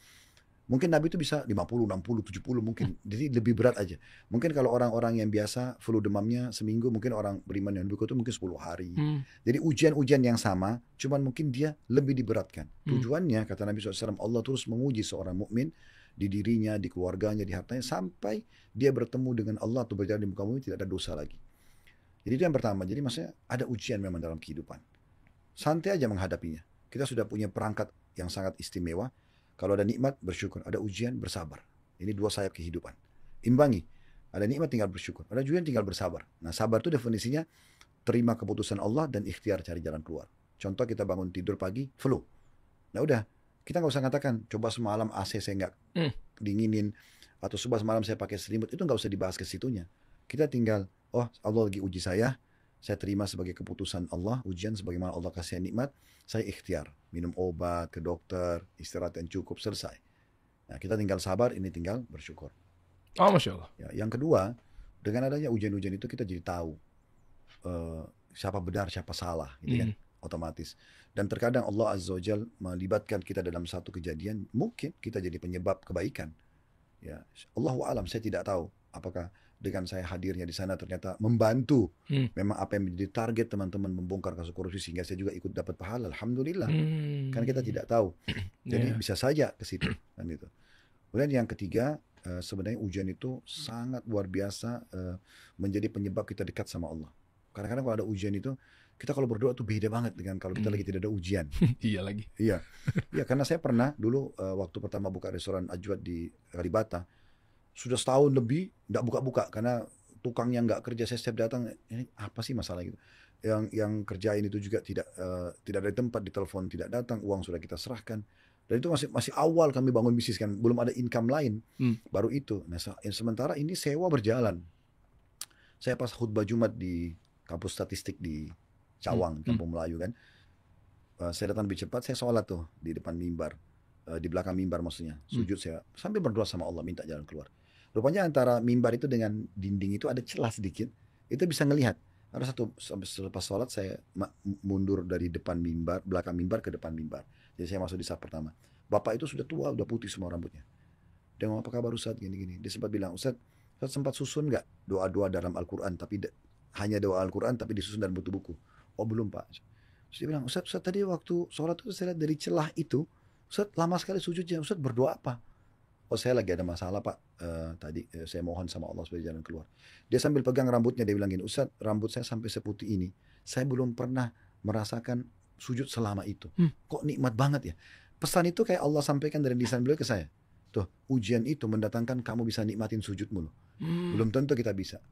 Mungkin Nabi itu bisa 50, 60, 70 mungkin. Jadi lebih berat aja. Mungkin kalau orang-orang yang biasa flu demamnya seminggu, mungkin orang beriman yang buku itu mungkin 10 hari. Jadi ujian-ujian yang sama, cuman mungkin dia lebih diberatkan. Tujuannya, kata Nabi SAW, Allah terus menguji seorang mukmin di dirinya, di keluarganya, di hartanya, sampai dia bertemu dengan Allah atau berjalan di muka bumi tidak ada dosa lagi. Jadi itu yang pertama. Jadi maksudnya ada ujian memang dalam kehidupan. Santai aja menghadapinya. Kita sudah punya perangkat yang sangat istimewa. Kalau ada nikmat, bersyukur. Ada ujian, bersabar. Ini 2 sayap kehidupan. Imbangi. Ada nikmat, tinggal bersyukur. Ada ujian, tinggal bersabar. Nah, sabar itu definisinya terima keputusan Allah dan ikhtiar cari jalan keluar. Contoh kita bangun tidur pagi, flu. Nah udah, kita nggak usah katakan, coba semalam AC saya nggak dinginin, atau coba semalam saya pakai selimut. Itu nggak usah dibahas ke situnya. Kita tinggal, oh Allah lagi uji saya terima sebagai keputusan Allah, ujian sebagaimana Allah kasih nikmat, saya ikhtiar, minum obat, ke dokter, istirahat yang cukup, selesai. Nah kita tinggal sabar, ini tinggal bersyukur. Oh Masya Allah. Ya, yang kedua, dengan adanya ujian-ujian itu kita jadi tahu siapa benar, siapa salah, gitu kan, otomatis. Dan terkadang Allah Azza wa Jal melibatkan kita dalam satu kejadian, mungkin kita jadi penyebab kebaikan. Ya, Allahu a'lam, saya tidak tahu apakah dengan saya hadirnya di sana ternyata membantu memang apa yang menjadi target teman-teman membongkar kasus korupsi sehingga saya juga ikut dapat pahala. Alhamdulillah. Kan kita tidak tahu. Jadi bisa saja ke situ kan itu. Kemudian yang ketiga, sebenarnya ujian itu sangat luar biasa menjadi penyebab kita dekat sama Allah. Kadang-kadang kalau ada ujian itu, kita kalau berdoa tuh beda banget dengan kalau kita lagi tidak ada ujian. Iya lagi. Iya. Iya, karena saya pernah dulu waktu pertama buka restoran Ajwad di Kalibata, sudah setahun lebih nggak buka-buka karena tukangnya nggak kerja. Saya setiap datang, ini apa sih masalah gitu. Yang kerjain itu juga tidak ada tempat, di telepon tidak datang, uang sudah kita serahkan. Dan itu masih awal kami bangun bisnis kan, belum ada income lain. Baru itu. Nah, sementara ini sewa berjalan. Saya pas khutbah Jumat di kampus statistik di Cawang, Kampung Melayu kan. Saya datang lebih cepat, saya sholat tuh di depan mimbar, di belakang mimbar maksudnya. Sujud saya sambil berdoa sama Allah minta jalan keluar. Rupanya antara mimbar itu dengan dinding itu ada celah sedikit. Itu bisa ngelihat. Ada satu, selepas sholat saya mundur dari depan mimbar, belakang mimbar ke depan mimbar. Jadi saya masuk di saf pertama. Bapak itu sudah tua, udah putih semua rambutnya. Dia ngomong, apa kabar Ustadz, gini-gini. Dia sempat bilang, Ustadz sempat susun nggak doa-doa dalam Al-Quran, tapi hanya doa Al-Quran tapi disusun dalam buku-buku. Oh belum Pak. Terus dia bilang, Ustaz tadi waktu sholat itu saya lihat dari celah itu, Ustaz lama sekali sujudnya, Ustaz berdoa apa? Oh saya lagi ada masalah Pak, tadi saya mohon sama Allah supaya jalan keluar. Dia sambil pegang rambutnya, dia bilang gini, Ustaz rambut saya sampai seputih ini, saya belum pernah merasakan sujud selama itu. Kok nikmat banget ya? Pesan itu kayak Allah sampaikan dari lisan beliau ke saya. Tuh, ujian itu mendatangkan kamu bisa nikmatin sujudmu loh. Belum tentu kita bisa.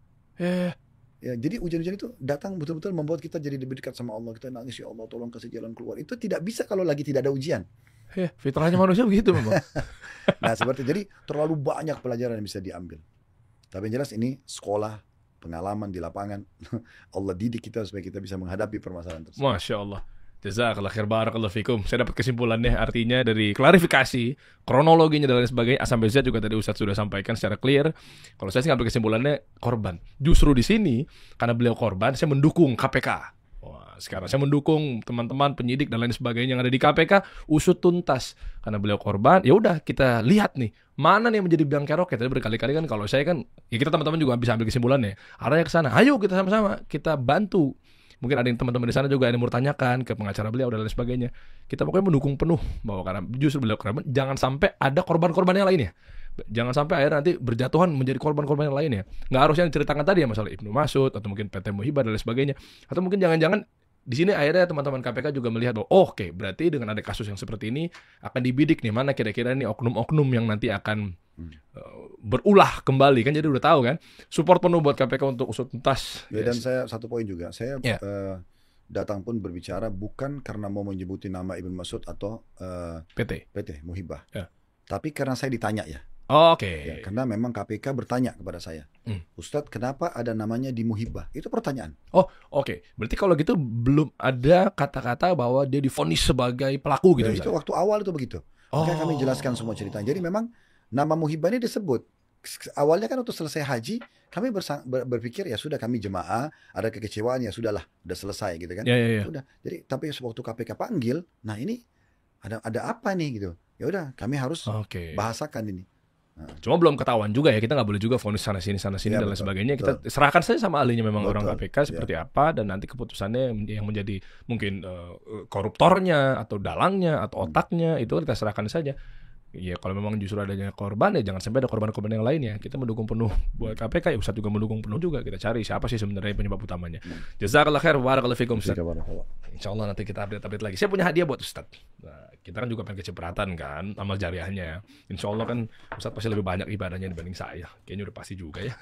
Ya, jadi ujian-ujian itu datang betul-betul membuat kita jadi lebih dekat sama Allah. Kita nangis, ya Allah tolong kasih jalan keluar. Itu tidak bisa kalau lagi tidak ada ujian. Fitrahnya manusia begitu memang. Nah seperti jadi terlalu banyak pelajaran yang bisa diambil. Tapi yang jelas ini sekolah, pengalaman di lapangan. Allah didik kita supaya kita bisa menghadapi permasalahan tersebut. Masya Allah. Jazakallah khair, barakallahu fikum. Saya dapat kesimpulannya, artinya dari klarifikasi, kronologinya dan lain sebagainya, A sampai Z juga tadi Ustadz sudah sampaikan secara clear. Kalau saya sih ngambil kesimpulannya korban. Justru di sini, karena beliau korban, saya mendukung KPK. Wah, sekarang saya mendukung teman-teman penyidik dan lain sebagainya yang ada di KPK usut tuntas. Karena beliau korban, ya udah kita lihat nih, mana nih yang menjadi biang kerok. Tadi berkali-kali kan kalau saya kan, ya kita teman-teman juga bisa ambil kesimpulannya. Arahnya ke sana. Ayo kita sama-sama, kita bantu. Mungkin ada yang teman-teman di sana juga yang mau bertanyakan ke pengacara beliau dan lain sebagainya. Kita pokoknya mendukung penuh bahwa karena justru beliau korban, jangan sampai ada korban-korban yang lainnya. Jangan sampai akhirnya nanti berjatuhan menjadi korban-korban yang lainnya. Nggak harus yang diceritakan tadi ya, masalah Ibnu Mas'ud atau mungkin PT Muhibah dan lain sebagainya. Atau mungkin jangan-jangan di sini akhirnya teman-teman KPK juga melihat bahwa oke, berarti dengan ada kasus yang seperti ini akan dibidik nih mana kira-kira nih oknum-oknum yang nanti akan berulah kembali kan, jadi udah tahu kan. Support penuh buat KPK untuk usut tuntas. Dan saya satu poin juga, saya datang pun berbicara bukan karena mau menyebutin nama Ibnu Mas'ud atau PT Muhibah, tapi karena saya ditanya ya. Ya, karena memang KPK bertanya kepada saya, Ustadz kenapa ada namanya di Muhibah? Itu pertanyaan. Berarti kalau gitu belum ada kata-kata bahwa dia divonis sebagai pelaku gitu. Ya, itu waktu awal itu begitu. Makanya kami jelaskan semua ceritanya. Jadi memang nama Muhibah ini disebut. Awalnya kan untuk selesai haji, kami berpikir ya sudah kami jemaah, ada kekecewaan ya sudahlah, udah selesai gitu kan. Udah. Jadi tapi waktu KPK panggil, nah ini ada apa nih gitu. Ya udah, kami harus bahasakan ini. Cuma belum ketahuan juga ya, kita nggak boleh juga vonis sana sini dan lain sebagainya. Kita serahkan saja sama ahlinya memang orang KPK seperti apa, dan nanti keputusannya yang menjadi mungkin koruptornya atau dalangnya atau otaknya itu kita serahkan saja. Ya kalau memang justru adanya korban ya jangan sampai ada korban-korban yang lainnya. Kita mendukung penuh buat KPK, ya Ustadz juga mendukung penuh juga. Kita cari siapa sih sebenarnya penyebab utamanya. Jazakallah khair, barakallahu fikum Ustadz. Insyaallah nanti kita update lagi. Saya punya hadiah buat Ustadz. Nah, kita kan juga pengen kecipratan kan amal jariahnya. Insyaallah kan Ustadz pasti lebih banyak ibadahnya dibanding saya. Kayaknya udah pasti juga ya.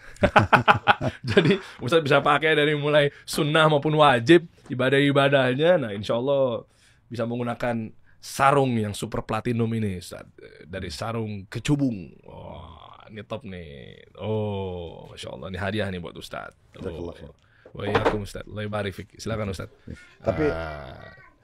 Jadi Ustadz bisa pakai dari mulai sunnah maupun wajib ibadah-ibadahnya. Nah insyaallah bisa menggunakan sarung yang super platinum ini, Ustaz. Dari sarung kecubung. Ini top nih. Masya Allah, ini hadiah nih buat Ustaz. Waalaikumsalam Ustaz. Allah barik fik. Silakan Ustaz.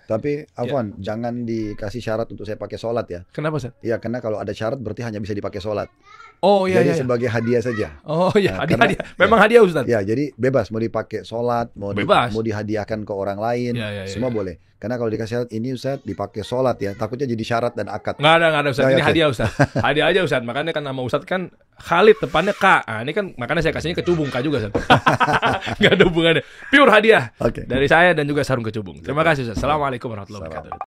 Tapi Afwan, jangan dikasih syarat untuk saya pakai sholat ya. Kenapa Ustaz? Ya karena kalau ada syarat berarti hanya bisa dipakai sholat. Jadi sebagai hadiah saja. Hadiah. Memang hadiah Ustaz. Ya, jadi bebas mau dipakai sholat, mau dihadiahkan ke orang lain, semua boleh. Karena kalau dikasih syarat ini Ustaz dipakai sholat ya, takutnya jadi syarat dan akad. Nggak ada Ustaz, ini hadiah Ustaz. Hadiah aja Ustaz, makanya kan nama Ustaz kan Khalid, depannya K. Ini kan makanya saya kasihnya kecubung K juga Ustaz. Nggak ada hubungannya. Pure hadiah dari saya dan juga sarung kecubung. Terima kasih Ustaz. Assalamualaikum warahmatullahi wabarakatuh.